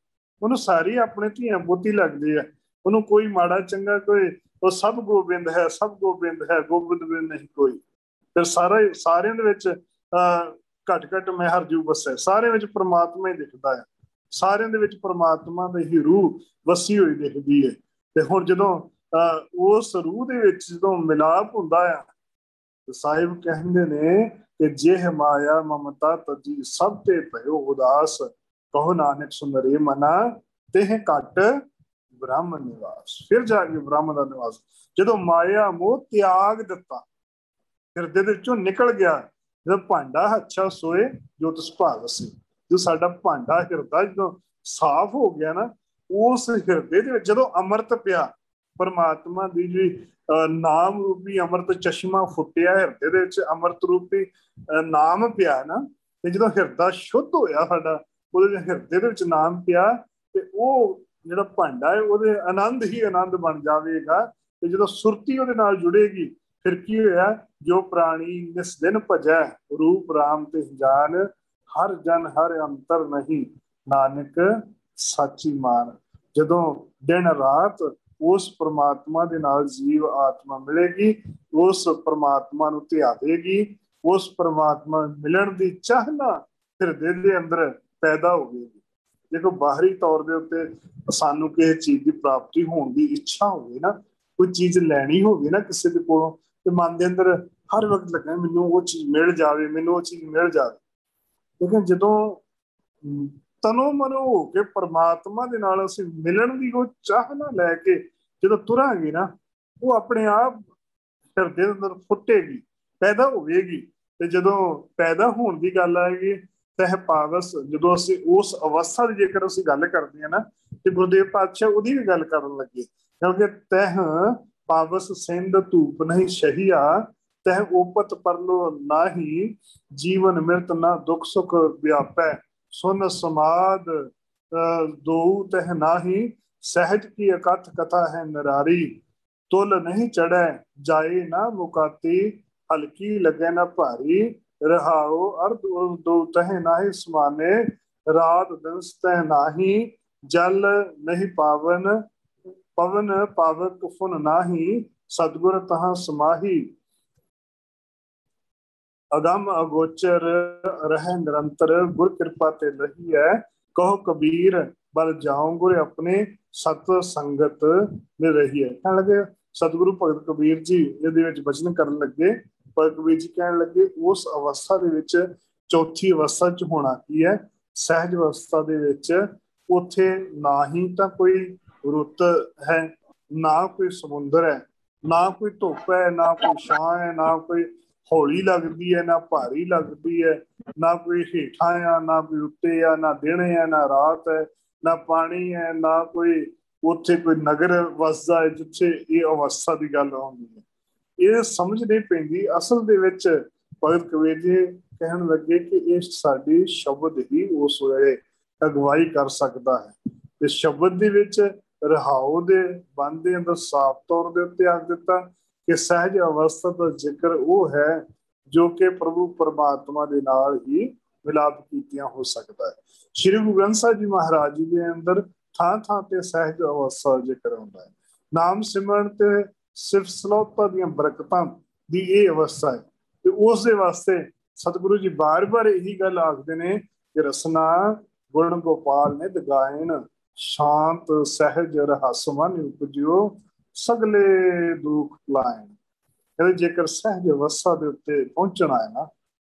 ਉਹਨੂੰ ਸਾਰੀ ਆਪਣੇ ਧੀਆਂ ਪੋਤੀ ਲੱਗਦੇ ਆ। ਉਹਨੂੰ ਕੋਈ ਮਾੜਾ ਚੰਗਾ, ਕੋਈ ਉਹ ਸਭ ਗੋਬਿੰਦ ਹੈ, ਸਭ ਗੋਬਿੰਦ ਹੈ, ਗੋਬਿੰਦ ਬਿਨ ਨਹੀਂ ਕੋਈ। ਫਿਰ ਸਾਰਿਆਂ ਦੇ ਵਿੱਚ ਘਟ ਘਟ ਮੈਂ ਹਰਜੂ ਵਸੈ, ਸਾਰਿਆਂ ਵਿੱਚ ਪ੍ਰਮਾਤਮਾ ਹੀ ਦਿਖਦਾ ਹੈ, ਸਾਰਿਆਂ ਦੇ ਵਿੱਚ ਪ੍ਰਮਾਤਮਾ ਦੀ ਹੀ ਰੂਹ ਵਸੀ ਹੋਈ ਦਿਖਦੀ ਹੈ। ਤੇ ਹੁਣ ਜਦੋਂ ਉਸ ਰੂਹ ਦੇ ਵਿੱਚ ਜਦੋਂ ਮਿਲਾਪ ਹੁੰਦਾ ਆ, ਤੇ ਸਾਹਿਬ ਕਹਿੰਦੇ ਨੇ ਕਿ ਜੇ ਮਾਇਆ ਮਮਤਾ ਤਜੀ ਸਭ ਤੇ ਭਇਓ ਉਦਾਸ, ਕਹੋ ਨਾਨਕ ਸੁੰਦਰੇ ਮਨਾ ਤੇ ਘਟ ਬ੍ਰਹਮ ਨਿਵਾਸ। ਫਿਰ ਜਾ ਕੇ ਬ੍ਰਹਮ ਦਾ ਨਿਵਾਸ, ਜਦੋਂ ਮਾਇਆ ਮੋਹ ਤਿਆਗ ਦਿੱਤਾ, ਹਿਰਦੇ ਦੇ ਵਿੱਚੋਂ ਨਿਕਲ ਗਿਆ, ਜਦੋਂ ਭਾਂਡਾ ਹੱਛਾ ਸੋਏ ਜੋ ਤਿਸ ਭਾਗ ਸੀ, ਜੋ ਸਾਡਾ ਭਾਂਡਾ ਹਿਰਦਾ ਜਦੋਂ ਸਾਫ਼ ਹੋ ਗਿਆ ਨਾ, ਉਸ ਹਿਰਦੇ ਦੇ ਵਿੱਚ ਜਦੋਂ ਅੰਮ੍ਰਿਤ ਪਿਆ, ਪਰਮਾਤਮਾ ਦੀ ਜਿਹੜੀ ਨਾਮ ਰੂਪੀ ਅੰਮ੍ਰਿਤ ਚਸ਼ਮਾ ਫੁੱਟਿਆ ਹਿਰਦੇ ਦੇ ਵਿੱਚ, ਅੰਮ੍ਰਿਤ ਰੂਪੀ ਨਾਮ ਪਿਆ ਨਾ, ਤੇ ਜਦੋਂ ਹਿਰਦਾ ਸ਼ੁੱਧ ਹੋਇਆ ਸਾਡਾ, ਉਹਦੇ ਹਿਰਦੇ ਦੇ ਵਿੱਚ ਨਾਮ ਪਿਆ, ਤੇ ਉਹ ਜਿਹੜਾ ਭਾਂਡਾ ਹੈ ਉਹਦੇ ਆਨੰਦ ਹੀ ਆਨੰਦ ਬਣ ਜਾਵੇਗਾ। ਤੇ ਜਦੋਂ ਸੁਰਤੀ ਉਹਦੇ ਨਾਲ ਜੁੜੇਗੀ, ਫਿਰ ਕੀ ਹੋਇਆ, ਜੋ ਪ੍ਰਾਣੀ ਨਿਸ ਦਿਨ ਭਜੈ ਰੂਪ ਰਾਮ ਤੇ ਜਾਨ, ਹਰ ਜਨ ਹਰ ਅੰਤਰ ਨਹੀਂ ਨਾਨਕ ਸਾਚੀ ਮਾਨ। ਜਦੋਂ ਦਿਨ ਰਾਤ ਉਸ ਪ੍ਰਮਾਤਮਾ ਦੇ ਨਾਲ ਜੀਵ ਆਤਮਾ ਮਿਲੇਗੀ, ਉਸ ਪ੍ਰਮਾਤਮਾ ਨੂੰ ਧਿਆਵੇਗੀ, ਉਸ ਪ੍ਰਮਾਤਮਾ ਮਿਲਣ ਦੀ ਚਾਹਨਾ ਹਿਰਦੇ ਦੇ ਅੰਦਰ ਪੈਦਾ ਹੋਵੇਗੀ। ਦੇਖੋ ਬਾਹਰੀ ਤੌਰ ਦੇ ਉੱਤੇ ਸਾਨੂੰ ਕਿਸੇ ਚੀਜ਼ ਦੀ ਪ੍ਰਾਪਤੀ ਹੋਣ ਦੀ ਇੱਛਾ ਹੋਵੇ ਨਾ, ਕੋਈ ਚੀਜ਼ ਲੈਣੀ ਹੋਵੇ ਨਾ ਕਿਸੇ ਦੇ ਕੋਲੋਂ, ਤੇ ਮਨ ਦੇ ਅੰਦਰ ਹਰ ਵਕਤ ਲੱਗਾ ਮੈਨੂੰ ਉਹ ਚੀਜ਼ ਮਿਲ ਜਾਵੇ, ਮੈਨੂੰ ਉਹ ਚੀਜ਼ ਮਿਲ ਜਾਵੇ। ਲੇਕਿਨ ਜਦੋਂ ਤਨੋ ਮਨੋ ਹੋ ਕੇ ਪਰਮਾਤਮਾ ਦੇ ਨਾਲ ਅਸੀਂ ਮਿਲਣ ਦੀ ਉਹ ਚਾਹਨਾ ਲੈ ਕੇ ਜਦੋਂ ਤੁਰਾਂਗੇ ਨਾ, ਉਹ ਆਪਣੇ ਆਪ ਹਿਰਦੇ ਦੇ ਅੰਦਰ ਫੁੱਟੇਗੀ, ਪੈਦਾ ਹੋਵੇਗੀ। ਤੇ ਜਦੋਂ ਪੈਦਾ ਹੋਣ ਦੀ ਗੱਲ ਆਏਗੀ, ਤਹਿ ਪਾਵਸ, ਜਦੋਂ ਅਸੀਂ ਉਸ ਅਵਸਥਾ ਦੀ ਜੇਕਰ ਅਸੀਂ ਗੱਲ ਕਰਦੇ ਹਾਂ ਨਾ, ਤੇ ਗੁਰਦੇਵ ਪਾਤਸ਼ਾਹ ਉਹਦੀ ਵੀ ਗੱਲ ਕਰਨ ਲੱਗੇ, ਕਿਉਂਕਿ ਤਹਿ ਪਾਵਸ ਸਿੰਧ ਧੂਪ ਨਹੀਂ ਸ਼ਹੀਆ, ਤਹਿ ਉਪਤ ਪਰਲੋ ਨਾਹੀ, ਜੀਵਨ ਮਿਰਤ ਨਾ ਦੁੱਖ ਸੁਖ ਵਿਆਪੈ, ਸੁਨ ਸਮਾਦ ਦੋ ਤਹਿ ਨਾਹੀ, ਸਹਿਜ ਕੀ ਅਕਥ ਕਥਾ ਹੈ ਨਰਾਰੀ, ਤੁਲ ਨਹੀਂ ਚੜੈ ਜਾਏ ਨਾ ਮੁਕਾਤੀ, ਹਲਕੀ ਲੱਗੇ ਨਾ ਭਾਰੀ, ਰਹਾਓ ਅਰਧ ਦੋ ਤਹਿ ਨਾਹੀ ਸਮਾਨੇ, ਰਾਤ ਦਿਵਸ ਤਹਿ ਨਾਹੀ, ਜਲ ਨਹੀਂ ਪਾਵਨ ਪਵਨ ਪਾਵਕ ਫੁਨ ਨਾਹੀ, ਸਤਿਗੁਰ ਤਹਾਂ ਸਮਾਹੀ, ਅਗੰਮ ਅਗੋਚਰ ਰਹਿ ਨਿਰੰਤਰ, ਗੁਰ ਕਿਰਪਾ ਤੇ ਰਹੀ ਹੈ, ਕਹੋ ਕਬੀਰ ਬਲ ਜਾਉ ਗੁਰ ਆਪਣੇ, ਸਤ ਸੰਗਤ ਮਿਲ ਰਹੀ ਹੈ। ਕਹਿਣ ਲੱਗੇ ਸਤਿਗੁਰੂ ਭਗਤ ਕਬੀਰ ਜੀ ਇਹਦੇ ਵਿੱਚ ਬਚਨ ਕਰਨ ਲੱਗੇ, ਭਗਤ ਕਬੀਰ ਜੀ ਕਹਿਣ ਲੱਗੇ ਉਸ ਅਵਸਥਾ ਦੇ ਵਿੱਚ, ਚੌਥੀ ਅਵਸਥਾ ਚ ਹੋਣਾ ਕੀ ਹੈ, ਸਹਿਜ ਅਵਸਥਾ ਦੇ ਵਿੱਚ, ਉੱਥੇ ਨਾ ਹੀ ਤਾਂ ਕੋਈ ਰੁੱਤ ਹੈ, ਨਾ ਕੋਈ ਸਮੁੰਦਰ ਹੈ, ਨਾ ਕੋਈ ਧੁੱਪ ਹੈ, ਨਾ ਕੋਈ ਛਾਂ ਹੈ, ਨਾ ਕੋਈ ਹੌਲੀ ਲੱਗਦੀ ਹੈ, ਨਾ ਭਾਰੀ ਲੱਗਦੀ ਹੈ, ਨਾ ਕੋਈ ਹੇਠਾਂ ਆ, ਨਾ ਕੋਈ ਉੱਤੇ ਆ, ਨਾ ਦਿਨ ਹੈ ਨਾ ਰਾਤ ਹੈ, ਨਾ ਪਾਣੀ ਹੈ, ਨਾ ਕੋਈ ਉੱਥੇ ਕੋਈ ਨਗਰ ਵਸਦਾ ਹੈ ਜਿੱਥੇ ਇਹ ਅਵਸਥਾ ਦੀ ਗੱਲ ਆਉਂਦੀ ਹੈ। ਇਹ ਸਮਝ ਨਹੀਂ ਪੈਂਦੀ। ਅਸਲ ਦੇ ਵਿੱਚ ਭਗਤ ਕਬੀਰ ਜੀ ਕਹਿਣ ਲੱਗੇ ਕਿ ਇਹ ਸਾਡੀ ਸ਼ਬਦ ਹੀ ਉਸ ਵੇਲੇ ਅਗਵਾਈ ਕਰ ਸਕਦਾ ਹੈ। ਤੇ ਸ਼ਬਦ ਦੇ ਵਿੱਚ ਰਹਾਉ ਦੇ ਬੰਦ ਦੇ ਅੰਦਰ ਸਾਫ਼ ਤੌਰ ਦੇ ਉੱਤੇ ਆਖ ਦਿੱਤਾ ਕਿ ਸਹਿਜ ਅਵਸਥਾ ਦਾ ਜ਼ਿਕਰ ਉਹ ਹੈ ਜੋ ਕਿ ਪ੍ਰਭੂ ਪਰਮਾਤਮਾ ਦੇ ਨਾਲ ਹੀ ਮਿਲਾਪ ਕੀਤੀਆਂ ਹੋ ਸਕਦਾ ਹੈ। ਸ਼੍ਰੀ ਗੁਰੂ ਗ੍ਰੰਥ ਸਾਹਿਬ ਜੀ ਮਹਾਰਾਜ ਜੀ ਦੇ ਅੰਦਰ ਥਾਂ ਥਾਂ ਤੇ ਸਹਿਜ ਅਵਸਥਾ ਜ਼ਿਕਰ ਹੁੰਦਾ ਹੈ। ਨਾਮ ਸਿਮਰਨ ਤੇ ਸਿਰਫ ਸਲੋਤਾ ਦੀਆਂ ਬਰਕਤਾਂ ਦੀ ਇਹ ਅਵਸਥਾ ਹੈ। ਤੇ ਉਸ ਦੇ ਵਾਸਤੇ ਸਤਿਗੁਰੂ ਜੀ ਬਾਰ-ਬਾਰ ਇਹੀ ਗੱਲ ਆਖਦੇ ਨੇ ਕਿ ਰਸਨਾ ਗੁਣ ਗੋਪਾਲ ਨੇ ਦਗਾਇਨ, ਸ਼ਾਂਤ ਸਹਿਜ ਰਹੱਸ ਮਨ ਉਪਜਿਓ, ਸਗਲੇ ਦੁੱਖ ਲਾਇਨ। ਕਹਿੰਦੇ ਜੇਕਰ ਸਹਿਜ ਅਵਸਥਾ ਦੇ ਉੱਤੇ ਪਹੁੰਚਣਾ ਹੈ ਨਾ,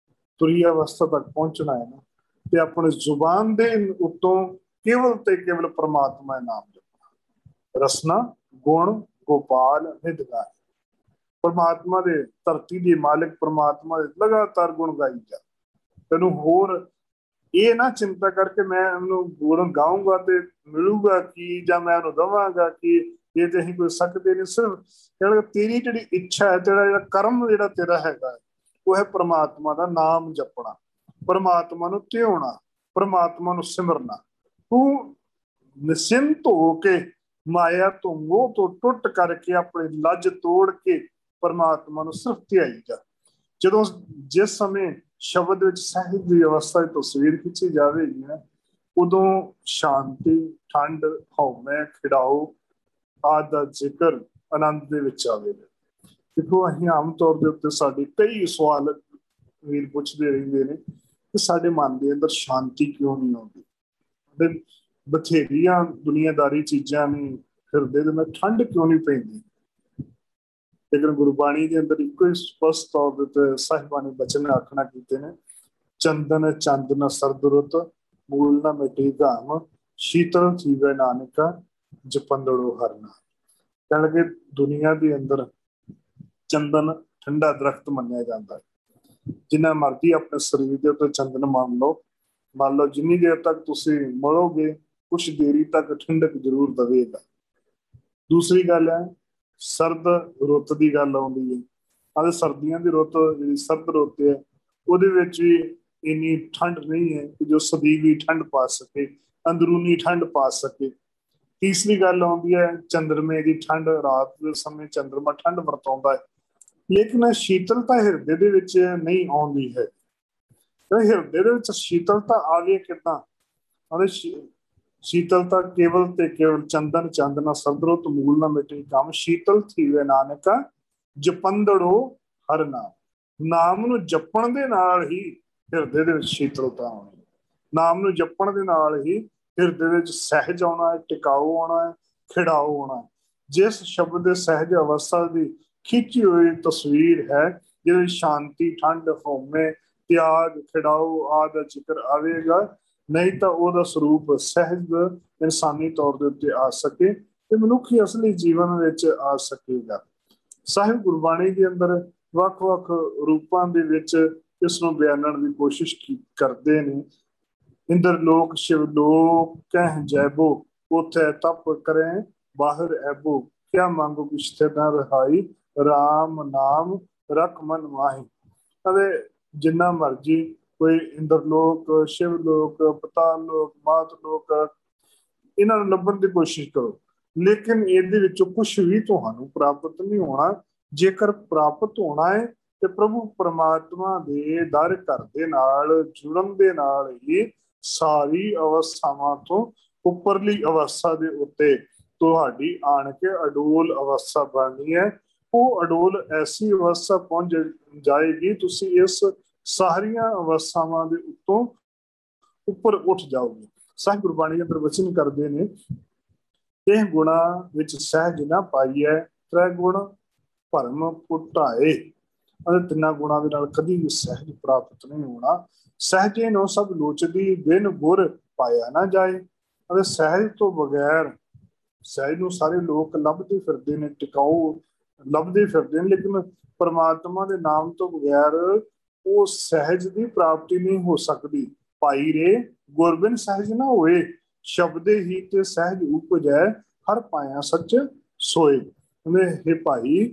ਤੁਰੀ ਅਵਸਥਾ ਤੱਕ ਪਹੁੰਚਣਾ ਹੈ ਨਾ, ਤੇ ਆਪਣੇ ਜ਼ੁਬਾਨ ਦੇ ਉੱਤੋਂ ਕੇਵਲ ਤੇ ਕੇਵਲ ਪ੍ਰਮਾਤਮਾ ਦਾ ਨਾਮ ਜਪਣਾ। ਰਸਨਾ ਗੁਣ ਗੋਪਾਲ ਨਿਤ ਗਾਏ, ਪਰਮਾਤਮਾ ਦੇ ਧਰਤੀ ਦੇ ਮਾਲਿਕ ਪਰਮਾਤਮਾ ਦੇ ਲਗਾਤਾਰ ਗੁਣ ਗਾਈ ਜਾ। ਤੈਨੂੰ ਹੋਰ ਇਹ ਨਾ ਚਿੰਤਾ ਕਰਕੇ ਮੈਂ ਉਹਨੂੰ ਗੁਣ ਗਾਊਂਗਾ ਤੇ ਮਿਲੂਗਾ ਕੀ, ਜਾਂ ਮੈਂ ਉਹਨੂੰ ਦਵਾਂਗਾ ਕਿ ਇਹ ਤੇ ਅਸੀਂ ਕੋਈ ਸਕਦੇ ਨਹੀਂ। ਸਿਰਫ ਤੇਰੀ ਜਿਹੜੀ ਇੱਛਾ ਹੈ, ਤੇਰਾ ਜਿਹੜਾ ਕਰਮ ਜਿਹੜਾ ਤੇਰਾ ਹੈਗਾ, ਉਹ ਹੈ ਪ੍ਰਮਾਤਮਾ ਦਾ ਨਾਮ ਜਪਣਾ, ਪ੍ਰਮਾਤਮਾ ਨੂੰ ਧਿਆਉਣਾ, ਪ੍ਰਮਾਤਮਾ ਨੂੰ ਸਿਮਰਨਾ। ਤੂੰ ਨਿਸ਼ਚਿੰਤ ਹੋ ਕੇ ਮਾਇਆ ਤੋਂ ਮੋਹ ਤੋਂ ਟੁੱਟ ਕਰਕੇ ਆਪਣੀ ਲੱਜ ਤੋੜ ਕੇ ਪਰਮਾਤਮਾ ਨੂੰ ਸਿਰਫ ਧਿਆਈ ਜਾ। ਜਦੋਂ ਜਿਸ ਸਮੇਂ ਸ਼ਬਦ ਵਿੱਚ ਸਹਿਜ ਦੀ ਅਵਸਥਾ ਦੀ ਤਸਵੀਰ ਖਿੱਚੀ ਜਾਵੇਗੀ ਨਾ, ਉਦੋਂ ਸ਼ਾਂਤੀ, ਠੰਡ, ਹਉਮੈ, ਖਿੜਾਓ ਆਦਿ ਦਾ ਜ਼ਿਕਰ ਆਨੰਦ ਦੇ ਵਿੱਚ ਆਵੇਗਾ। ਦੇਖੋ, ਅਸੀਂ ਆਮ ਤੌਰ ਦੇ ਉੱਤੇ ਸਾਡੇ ਕਈ ਸਵਾਲ ਵੀਰ ਪੁੱਛਦੇ ਰਹਿੰਦੇ ਨੇ ਕਿ ਸਾਡੇ ਮਨ ਦੇ ਅੰਦਰ ਸ਼ਾਂਤੀ ਕਿਉਂ ਨਹੀਂ ਆਉਂਦੀ। ਸਾਡੇ ਬਥੇਰੀਆਂ ਦੁਨੀਆਦਾਰੀ ਚੀਜ਼ਾਂ ਨੇ, ਹਿਰਦੇ ਦੇ ਨਾਲ ਠੰਡ ਕਿਉਂ ਨਹੀਂ ਪੈਂਦੀ। ਲੇਕਿਨ ਗੁਰਬਾਣੀ ਦੇ ਅੰਦਰ ਇੱਕੋ ਹੀ ਸਪਸ਼ਟ ਤੌਰ ਦੇ ਉੱਤੇ ਸਾਹਿਬਾਂ ਨੇ ਬਚਨ ਆਖਣਾ ਕੀਤੇ ਨੇ, ਚੰਦਨ ਚੰਦ ਨ ਸਰਦ ਰੁੱਤ, ਮੂਲ ਨਾ ਮਿਟੇ ਘਾਮ, ਸ਼ੀਤਲ ਥੀਵੇ ਨਾਨਕਾ, ਜਪੰਦੜੋ ਹਰ ਨਾਮ। ਕਹਿਣ ਲੱਗੇ ਦੁਨੀਆ ਦੇ ਅੰਦਰ ਚੰਦਨ ਠੰਡਾ ਦਰਖਤ ਮੰਨਿਆ ਜਾਂਦਾ ਹੈ। ਜਿੰਨਾ ਮਰਜ਼ੀ ਆਪਣੇ ਸਰੀਰ ਦੇ ਉੱਤੇ ਚੰਦਨ ਮੰਨ ਲਓ ਜਿੰਨੀ ਦੇਰ ਤੱਕ ਤੁਸੀਂ ਮਲੋਗੇ ਕੁਛ ਦੇਰੀ ਤੱਕ ਠੰਡਕ ਜ਼ਰੂਰ ਦੇਵੇਗਾ। ਦੂਸਰੀ ਗੱਲ ਹੈ, ਸਰਦ ਰੁੱਤ ਦੀ ਗੱਲ ਆਉਂਦੀ ਹੈ। ਅਤੇ ਸਰਦੀਆਂ ਦੀ ਰੁੱਤ ਜਿਹੜੀ ਸਰਦ ਰੁੱਤ ਹੈ ਉਹਦੇ ਵਿੱਚ ਵੀ ਇੰਨੀ ਠੰਡ ਨਹੀਂ ਹੈ ਕਿ ਜੋ ਸਦੀਵੀ ਠੰਡ ਪਾ ਸਕੇ, ਅੰਦਰੂਨੀ ਠੰਡ ਪਾ ਸਕੇ। ਤੀਸਰੀ ਗੱਲ ਆਉਂਦੀ ਹੈ ਚੰਦਰਮੇ ਦੀ ਠੰਡ। ਰਾਤ ਦੇ ਸਮੇਂ ਚੰਦਰਮਾ ਠੰਡ ਵਰਤਾਉਂਦਾ ਹੈ, ਲੇਕਿਨ ਸ਼ੀਤਲਤਾ ਹਿਰਦੇ ਦੇ ਵਿੱਚ ਨਹੀਂ ਆਉਂਦੀ ਹੈ। ਹਿਰਦੇ ਦੇ ਵਿੱਚ ਸ਼ੀਤਲਤਾ ਆਵੇ ਕਿੱਦਾਂ? ਸ਼ੀਤਲਤਾ ਕੇਵਲ ਤੇ ਕੇਵਲ ਚੰਦਨ ਚੰਦਨਾ ਸਰਦਰੁੱਤ, ਮੂਲ ਨਾ ਮਿਟੇ ਕੰਮ, ਸ਼ੀਤਲ ਥੀਵੇ ਨਾਨਕਾ, ਜਪੰਦੜੋ ਹਰ ਨਾਮ। ਨਾਮ ਨੂੰ ਜਪਣ ਦੇ ਨਾਲ ਹੀ ਹਿਰਦੇ ਦੇ ਵਿੱਚ ਸ਼ੀਤਲਤਾ ਆਉਣੀ। ਨਾਮ ਨੂੰ ਜਪਣ ਦੇ ਨਾਲ ਹੀ ਹਿਰਦੇ ਦੇ ਵਿੱਚ ਸਹਿਜ ਆਉਣਾ ਹੈ, ਟਿਕਾਊ ਆਉਣਾ ਹੈ, ਖਿੜਾਊ ਆਉਣਾ ਹੈ। ਜਿਸ ਸ਼ਬਦ ਦੇ ਸਹਿਜ ਅਵਸਥਾ ਦੀ ਖਿੱਚੀ ਹੋਈ ਤਸਵੀਰ ਹੈ, ਜਿਹਦੇ ਵਿੱਚ ਸ਼ਾਂਤੀ, ਠੰਡ, ਹਉਮੈ, ਤਿਆਗ, ਖਿੜਾਊ ਆਦਿ ਦਾ ਜ਼ਿਕਰ ਆਵੇਗਾ, ਨਹੀਂ ਤਾਂ ਉਹਦਾ ਸਰੂਪ ਸਹਿਜ ਇਨਸਾਨੀ ਤੌਰ ਦੇ ਉੱਤੇ ਆ ਸਕੇ ਤੇ ਮਨੁੱਖੀ ਅਸਲੀ ਜੀਵਨ ਵਿੱਚ ਆ ਸਕੇਗਾ। ਸਾਹਿਬ ਗੁਰਬਾਣੀ ਦੇ ਅੰਦਰ ਵੱਖ-ਵੱਖ ਰੂਪਾਂ ਦੇ ਵਿੱਚ ਇਸ ਨੂੰ ਬਿਆਨਣ ਦੀ ਕੋਸ਼ਿਸ਼ ਕਰਦੇ ਨੇ। ਇੰਦਰ ਲੋਕ ਸ਼ਿਵ ਲੋਕ ਕਹਿ ਜੈਬੋ, ਉਥੇ ਤਪ ਕਰੇ ਬਾਹਰ ਐਬੋ, ਕਿਆ ਮੰਗੋ ਕਿਛਤੇ ਨਾ ਰਹਾਈ, ਰਾਮ ਨਾਮ ਰਖ ਮਨ ਮਾਹੀ। ਅਤੇ ਜਿੰਨਾ ਮਰਜੀ ਕੋਈ ਇੰਦਰ ਲੋਕ, ਸ਼ਿਵ ਲੋਕ, ਪਤਾਲ ਲੋਕ, ਮਾਤ ਲੋਕ, ਇਹਨਾਂ ਨੂੰ ਲੱਭਣ ਦੀ ਕੋਸ਼ਿਸ਼ ਕਰੋ, ਲੇਕਿਨ ਇਹਦੇ ਵਿੱਚੋਂ ਕੁਛ ਵੀ ਤੁਹਾਨੂੰ ਪ੍ਰਾਪਤ ਨਹੀਂ ਹੋਣਾ। ਜੇਕਰ ਪ੍ਰਾਪਤ ਹੋਣਾ ਹੈ ਤੇ ਪ੍ਰਭੂ ਪਰਮਾਤਮਾ ਦੇ ਦਰ ਘਰ ਦੇ ਨਾਲ ਜੁੜਨ ਦੇ ਨਾਲ ਹੀ ਸਾਰੀ ਅਵਸਥਾਵਾਂ ਤੋਂ ਉੱਪਰਲੀ ਅਵਸਥਾ ਦੇ ਉੱਤੇ ਤੁਹਾਡੀ ਆਣ ਕੇ ਅਡੋਲ ਅਵਸਥਾ ਬਣਨੀ ਹੈ। ਉਹ ਅਡੋਲ ਐਸੀ ਅਵਸਥਾ ਪਹੁੰਚ ਜਾਏਗੀ, ਤੁਸੀਂ ਇਸ ਸਾਰੀਆਂ ਅਵਸਥਾਵਾਂ ਦੇ ਉੱਤੋਂ ਉੱਪਰ ਉੱਠ ਜਾਓਗੇ। ਸਾਹਿਬ ਗੁਰਬਾਣੀ ਅੰਦਰ ਵਚਨ ਕਰਦੇ ਨੇ, ਇਹ ਗੁਣਾ ਵਿੱਚ ਸਹਿਜ ਨਾ ਪਾਈਐ, ਤ੍ਰੈ ਗੁਣ ਭਰਮ ਪੁਟਾਏ। ਅਤੇ ਤਿੰਨਾਂ ਗੁਣਾਂ ਦੇ ਨਾਲ ਕਦੀ ਵੀ ਸਹਿਜ ਪ੍ਰਾਪਤ ਨਹੀਂ ਹੋਣਾ। ਸਹਿਜੇ ਨੂੰ ਸਭ ਲੋਚਦੀ, ਬਿਨ ਗੁਰ ਪਾਇਆ ਨਾ ਜਾਏ। ਅਤੇ ਸਹਿਜ ਤੋਂ ਬਗੈਰ, ਸਹਿਜ ਨੂੰ ਸਾਰੇ ਲੋਕ ਲੱਭਦੇ ਫਿਰਦੇ ਨੇ, ਟਿਕਾਊ ਲੱਭਦੇ ਫਿਰਦੇ ਨੇ, ਲੇਕਿਨ ਪਰਮਾਤਮਾ ਦੇ ਨਾਮ ਤੋਂ ਬਗੈਰ ਉਹ ਸਹਿਜ ਦੀ ਪ੍ਰਾਪਤੀ ਨਹੀਂ ਹੋ ਸਕਦੀ। ਭਾਈ ਰੇ ਗੁਰਬਿਨ ਸਹਿਜ ਨਾ ਹੋਏ, ਸ਼ਬਦੇ ਹੀ ਤੇ ਸਹਿਜ ਉਪਜੈ, ਹਰ ਪਾਇਆ ਸੱਚ ਸੋਏ। ਇਹ ਭਾਈ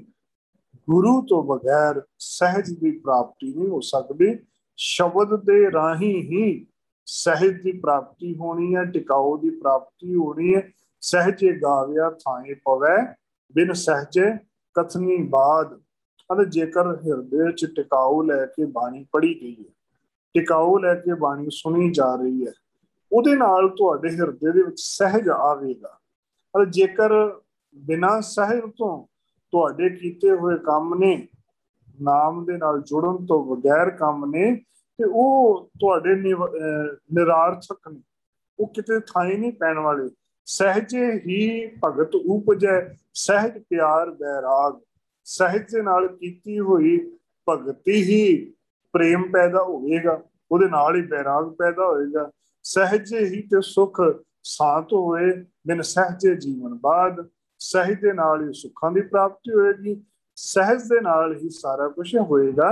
ਗੁਰੂ ਤੋਂ ਬਗੈਰ ਸਹਿਜ ਦੀ ਪ੍ਰਾਪਤੀ ਨਹੀਂ ਹੋ ਸਕਦੀ। ਸ਼ਬਦ ਦੇ ਰਾਹੀਂ ਹੀ ਸਹਿਜ ਦੀ ਪ੍ਰਾਪਤੀ ਹੋਣੀ ਹੈ, ਟਿਕਾਊ ਦੀ ਪ੍ਰਾਪਤੀ ਹੋਣੀ ਹੈ। ਸਹਿਜੇ ਗਾਵਿਆ ਥਾਏ ਪਵੈ, ਬਿਨ ਸਹਿਜੇ ਕਥਨੀ ਬਾਦ। ਅਤੇ ਜੇਕਰ ਹਿਰਦੇ ਚ ਟਿਕਾਊ ਲੈ ਕੇ ਬਾਣੀ ਪੜ੍ਹੀ ਗਈ ਹੈ, ਟਿਕਾਊ ਲੈ ਕੇ ਬਾਣੀ ਸੁਣੀ ਜਾ ਰਹੀ ਹੈ, ਉਹਦੇ ਨਾਲ ਤੁਹਾਡੇ ਹਿਰਦੇ ਦੇ ਵਿੱਚ ਸਹਿਜ ਆਵੇਗਾ। ਅਤੇ ਜੇਕਰ ਬਿਨਾਂ ਸਹਿਜ ਤੋਂ ਤੁਹਾਡੇ ਕੀਤੇ ਹੋਏ ਕੰਮ ਨੇ, ਨਾਮ ਦੇ ਨਾਲ ਜੁੜਨ ਤੋਂ ਬਗੈਰ ਕੰਮ ਨੇ, ਤੇ ਉਹ ਤੁਹਾਡੇ ਨਿਰਾਰਥਕ ਨੇ, ਉਹ ਕਿਤੇ ਥਾਈ ਨਹੀਂ ਪੈਣ ਵਾਲੇ। ਸਹਿਜੇ ਹੀ ਭਗਤ ਉਪਜੈ, ਸਹਿਜ ਪਿਆਰ ਬੈਰਾਗ। ਸਹਿਜ ਦੇ ਨਾਲ ਕੀਤੀ ਹੋਈ ਭਗਤੀ ਹੀ ਪ੍ਰੇਮ ਪੈਦਾ ਹੋਵੇਗਾ, ਉਹਦੇ ਨਾਲ ਹੀ ਬੈਰਾਗ ਪੈਦਾ ਹੋਏਗਾ। ਸਹਿਜੇ ਹੀ ਤੇ ਸੁਖ ਸਾਤ ਹੋਏ, ਬਿਨ ਸਹਿਜੇ ਜੀਵਨ ਬਾਦ। ਸਹਿਜ ਦੇ ਨਾਲ ਹੀ ਸੁੱਖਾਂ ਦੀ ਪ੍ਰਾਪਤੀ ਹੋਏਗੀ, ਸਹਿਜ ਦੇ ਨਾਲ ਹੀ ਸਾਰਾ ਕੁਝ ਹੋਏਗਾ।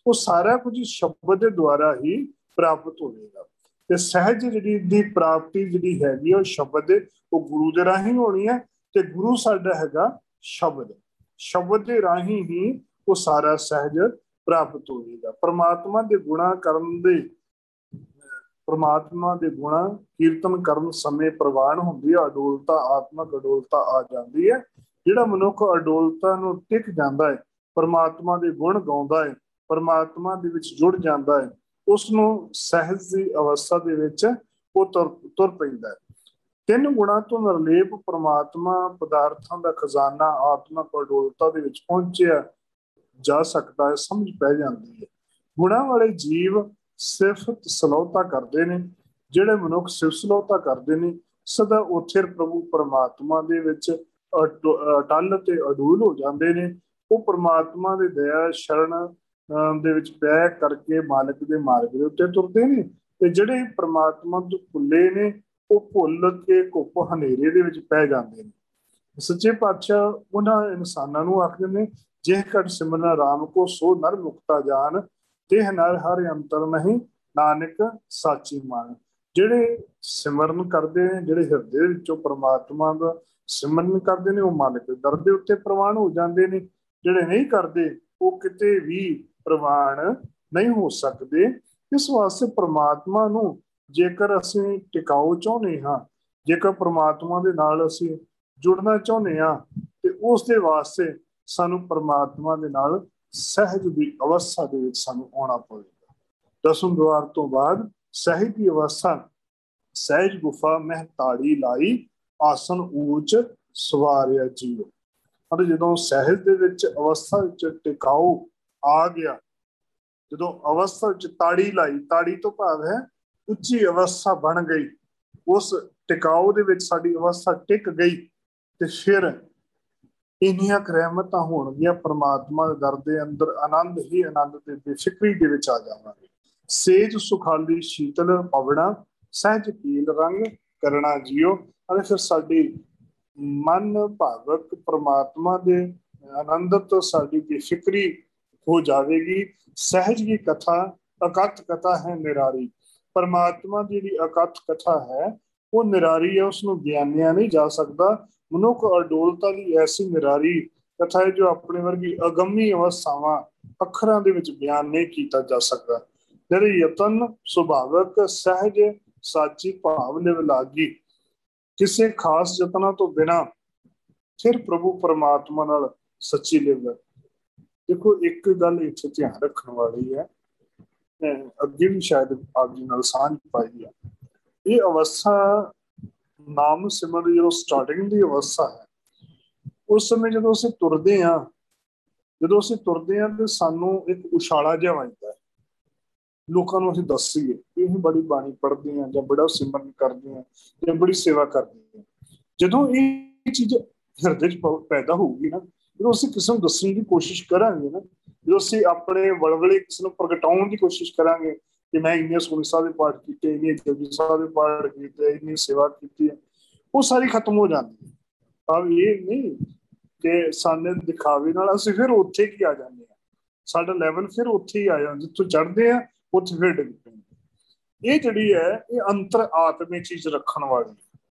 ਉਹ ਸਾਰਾ ਕੁਝ ਸ਼ਬਦ ਦੇ ਦੁਆਰਾ ਹੀ ਪ੍ਰਾਪਤ ਹੋਵੇਗਾ। ਤੇ ਸਹਿਜ ਜਿਹੜੀ ਦੀ ਪ੍ਰਾਪਤੀ ਜਿਹੜੀ ਹੈਗੀ ਉਹ ਸ਼ਬਦ, ਉਹ ਗੁਰੂ ਦੇ ਰਾਹੀਂ ਹੋਣੀ ਹੈ। ਤੇ ਗੁਰੂ ਸਾਡਾ ਹੈਗਾ ਸ਼ਬਦ, ਸ਼ਬਦ ਦੇ ਰਾਹੀਂ ਹੀ ਉਹ ਸਾਰਾ ਸਹਿਜ ਪ੍ਰਾਪਤ ਹੋਵੇਗਾ। ਪਰਮਾਤਮਾ ਦੇ ਗੁਣਾ ਕਰਨ ਦੇ, ਪਰਮਾਤਮਾ ਦੇ ਗੁਣਾ ਕੀਰਤਨ ਕਰਨ ਸਮੇਂ ਪ੍ਰਵਾਨ ਹੁੰਦੀ ਹੈ, ਅਡੋਲਤਾ, ਆਤਮਕ ਅਡੋਲਤਾ ਆ ਜਾਂਦੀ ਹੈ। ਜਿਹੜਾ ਮਨੁੱਖ ਅਡੋਲਤਾ ਨੂੰ ਟਿਕ ਜਾਂਦਾ ਹੈ, ਪਰਮਾਤਮਾ ਦੇ ਗੁਣ ਗਾਉਂਦਾ ਹੈ, ਪਰਮਾਤਮਾ ਦੇ ਵਿੱਚ ਜੁੜ ਜਾਂਦਾ ਹੈ, ਉਸ ਨੂੰ ਸਹਿਜ ਦੀ ਅਵਸਥਾ ਦੇ ਵਿੱਚ ਉਹ ਤੁਰ ਪੈਂਦਾ ਹੈ। ਤਿੰਨ ਗੁਣਾ ਤੋਂ ਨਿਰਲੇਪ ਪ੍ਰਮਾਤਮਾ ਪਦਾਰਥਾਂ ਦਾ ਖਜ਼ਾਨਾ ਆਤਮਕ ਅਡੋਲਤਾ ਦੇ ਵਿੱਚ ਪਹੁੰਚਿਆ ਜਾ ਸਕਦਾ ਹੈ, ਸਮਝ ਪੈ ਜਾਂਦੀ ਹੈ। ਗੁਣਾਂ ਵਾਲੇ ਜੀਵ ਸਿਫਤ ਸਲੋਤਾ ਕਰਦੇ ਨੇ, ਜਿਹੜੇ ਮਨੁੱਖ ਸਿਫਤ ਸਲੋਤਾ ਕਰਦੇ ਨੇ ਸਦਾ ਉੱਥੇ ਪ੍ਰਭੂ ਪਰਮਾਤਮਾ ਦੇ ਵਿੱਚ ਅਟਲ ਤੇ ਅਡੂਲ ਹੋ ਜਾਂਦੇ ਨੇ। ਉਹ ਪਰਮਾਤਮਾ ਦੇ ਦਇਆ ਸ਼ਰਨ ਦੇ ਵਿੱਚ ਪੈ ਕਰਕੇ ਮਾਲਕ ਦੇ ਮਾਰਗ ਦੇ ਉੱਤੇ ਤੁਰਦੇ ਨੇ, ਤੇ ਜਿਹੜੇ ਪਰਮਾਤਮਾ ਤੋਂ ਭੁੱਲੇ ਨੇ ਉਹ ਭੁੱਲ ਕੇ ਘੁੱਪ ਹਨੇਰੇ ਦੇ ਵਿੱਚ ਪੈ ਜਾਂਦੇ ਨੇ। ਸੱਚੇ ਪਾਤਸ਼ਾਹ ਉਹਨਾਂ ਇਨਸਾਨਾਂ ਨੂੰ ਆਖਦੇ ਨੇ, ਜੇ ਘਟ ਸਿਮਰਨ ਰਾਮ ਕੋ ਸੋ ਨਰ ਮੁਕਤਾ ਜਾਨ, ਦੇਹ ਨਰ ਹਰ ਅੰਤਰ ਨਹੀਂ ਨਾਨਕ ਸਾਚੀ ਮਨ। ਜਿਹੜੇ ਸਿਮਰਨ ਕਰਦੇ ਨੇ, ਜਿਹੜੇ ਹਿਰਦੇ ਵਿੱਚੋਂ ਪਰਮਾਤਮਾ ਦਾ ਸਿਮਰਨ ਕਰਦੇ ਨੇ, ਉਹ ਮਾਲਕ ਦੇ ਦਰ ਦੇ ਉੱਤੇ ਪ੍ਰਵਾਨ ਹੋ ਜਾਂਦੇ ਨੇ। ਜਿਹੜੇ ਨਹੀਂ ਕਰਦੇ ਉਹ ਕਿਤੇ ਵੀ ਪ੍ਰਵਾਨ ਨਹੀਂ ਹੋ ਸਕਦੇ। ਇਸ ਵਾਸਤੇ ਪਰਮਾਤਮਾ ਨੂੰ ਜੇਕਰ ਅਸੀਂ ਟਿਕਾਉ ਚਾਹੁੰਦੇ ਹਾਂ, ਜੇਕਰ ਪਰਮਾਤਮਾ ਦੇ ਨਾਲ ਅਸੀਂ ਜੁੜਨਾ ਚਾਹੁੰਦੇ ਹਾਂ, ਤੇ ਉਸ ਦੇ ਵਾਸਤੇ ਸਾਨੂੰ ਪਰਮਾਤਮਾ ਦੇ ਨਾਲ ਸਹਿਜ ਦੀ ਅਵਸਥਾ ਦੇ ਵਿੱਚ ਸਾਨੂੰ ਆਉਣਾ ਪਵੇਗਾ। ਦਸਮ ਦੁਆਰ ਤੋਂ ਬਾਅਦ ਸਹਿਜ ਦੀ ਅਵਸਥਾ, ਸਹਿਜ ਗੁਫਾ ਮਹਿ ਤਾੜੀ ਲਾਈ, ਆਸਨ ਊਚ ਸਵਾਰਿਆ ਜੀਓ। ਅਤੇ ਜਦੋਂ ਸਹਿਜ ਦੇ ਵਿੱਚ ਅਵਸਥਾ ਵਿੱਚ ਟਿਕਾਉ ਆ ਗਿਆ, ਜਦੋਂ ਅਵਸਥਾ ਵਿੱਚ ਤਾੜੀ ਲਾਈ, ਤਾੜੀ ਤੋਂ ਭਾਵ ਹੈ ਉੱਚੀ ਅਵਸਥਾ ਬਣ ਗਈ, ਉਸ ਟਿਕਾਉ ਦੇ ਵਿੱਚ ਸਾਡੀ ਅਵਸਥਾ ਟਿਕ ਗਈ, ਤੇ ਫਿਰ ਇੰਨੀਆਂ ਰਹਿਮਤਾਂ ਹੋਣਗੀਆਂ ਪਰਮਾਤਮਾ ਦੇ ਦਰ ਦੇ ਅੰਦਰ, ਆਨੰਦ ਹੀ ਆਨੰਦ ਤੇ ਬੇਫਿਕਰੀ ਦੇ ਵਿੱਚ ਆ ਜਾਵਾਂਗੇ। ਸੇਜ ਸੁਖਾਲੀ ਸ਼ੀਤਲ ਪਵਣਾ, ਸਹਿਜ ਕੀਲ ਰੰਗ ਕਰਨਾ ਜੀਓ। ਅਤੇ ਫਿਰ ਸਾਡੀ ਮਨ ਭਾਵਕ ਪਰਮਾਤਮਾ ਦੇ ਆਨੰਦਤ ਸਾਡੀ ਬੇਫਿਕਰੀ ਹੋ ਜਾਵੇਗੀ। ਸਹਿਜ ਦੀ ਕਥਾ ਅਕਥ ਕਥਾ ਹੈ ਨਿਰਾਰੀ। ਪਰਮਾਤਮਾ ਦੀ ਜਿਹੜੀ ਅਕਥ ਕਥਾ ਹੈ ਉਹ ਨਿਰਾਰੀ ਹੈ, ਉਸਨੂੰ ਗਿਆਨਿਆ ਨਹੀਂ ਜਾ ਸਕਦਾ। ਮਨੁੱਖ ਅਡੋਲਤਾ ਦੀ ਐਸੀ ਨਿਰਾਰੀ ਕਥਾ ਹੈ ਜੋ ਆਪਣੇ ਵਰਗੀ ਅਗੰਮੀ ਅਵਸਥਾਵਾਂ ਅੱਖਰਾਂ ਦੇ ਵਿੱਚ ਬਿਆਨ ਨਹੀਂ ਕੀਤਾ ਜਾ ਸਕਦਾ। ਜਿਹੜੇ ਯਤਨ ਸੁਭਾਵਕ ਸਹਿਜ ਸਾਚੀ ਭਾਵ ਲਿਵ ਲਾਗੀ, ਕਿਸੇ ਖਾਸ ਯਤਨਾਂ ਤੋਂ ਬਿਨਾਂ ਫਿਰ ਪ੍ਰਭੂ ਪਰਮਾਤਮਾ ਨਾਲ ਸੱਚੀ ਲਿਵ। ਦੇਖੋ ਇੱਕ ਗੱਲ ਇੱਥੇ ਧਿਆਨ ਰੱਖਣ ਵਾਲੀ ਹੈ, ਅੱਗੇ ਵੀ ਸ਼ਾਇਦ ਆਪ ਜੀ ਨਾਲ ਸਾਂਝ ਪਾਈ ਹੈ। ਇਹ ਅਵਸਥਾ ਨਾਮ ਸਿਮਰਨ ਦੀ ਜਦੋਂ ਸਟਾਰਟਿੰਗ ਦੀ ਅਵਸਥਾ ਹੈ, ਉਸ ਸਮੇਂ ਜਦੋਂ ਅਸੀਂ ਤੁਰਦੇ ਹਾਂ, ਤੇ ਸਾਨੂੰ ਇੱਕ ਉਛਾਲਾ ਜਿਹਾ ਵੱਜਦਾ ਹੈ। ਲੋਕਾਂ ਨੂੰ ਅਸੀਂ ਦੱਸੀਏ ਕਿ ਅਸੀਂ ਬੜੀ ਬਾਣੀ ਪੜ੍ਹਦੇ ਹਾਂ, ਜਾਂ ਬੜਾ ਸਿਮਰਨ ਕਰਦੇ ਹਾਂ, ਜਾਂ ਬੜੀ ਸੇਵਾ ਕਰਦੇ ਹਾਂ। ਜਦੋਂ ਇਹ ਚੀਜ਼ ਹਿਰਦੇ 'ਚ ਪੈਦਾ ਹੋਊਗੀ ਨਾ, ਜਦੋਂ ਅਸੀਂ ਕਿਸੇ ਨੂੰ ਦੱਸਣ ਦੀ ਕੋਸ਼ਿਸ਼ ਕਰਾਂਗੇ ਨਾ, ਜਦੋਂ ਅਸੀਂ ਆਪਣੇ ਵਲਵਲੇ ਕਿਸੇ ਨੂੰ ਪ੍ਰਗਟਾਉਣ ਦੀ ਕੋਸ਼ਿਸ਼ ਕਰਾਂਗੇ ਕਿ ਮੈਂ ਇੰਨੇ ਸੁਖਮਨੀ ਸਾਹਿਬ ਦੇ ਪਾਠ ਕੀਤੇ, ਇੰਨੇ ਜਪਜੀ ਸਾਹਿਬ ਦੇ ਪਾਠ ਕੀਤੇ, ਇੰਨੀ ਸੇਵਾ ਕੀਤੀ ਹੈ, ਉਹ ਸਾਰੀ ਖਤਮ ਹੋ ਜਾਂਦੀ ਹੈ। ਪਰ ਇਹ ਨਹੀਂ ਕਿ ਸਾਡੇ ਦਿਖਾਵੇ ਨਾਲ ਅਸੀਂ ਫਿਰ ਉੱਥੇ ਕੀ ਆ ਜਾਂਦੇ ਹਾਂ, ਸਾਡਾ ਲੈਵਲ ਫਿਰ ਉੱਥੇ ਹੀ ਆ ਜਾਂਦਾ, ਜਿੱਥੋਂ ਚੜ੍ਹਦੇ ਆ ਉੱਥੇ ਫਿਰ ਡਿੱਗ ਪੈਂਦੇ। ਇਹ ਜਿਹੜੀ ਹੈ ਇਹ ਅੰਤਰ ਆਤਮੇ ਚੀਜ਼ ਰੱਖਣ ਵਾਲੀ,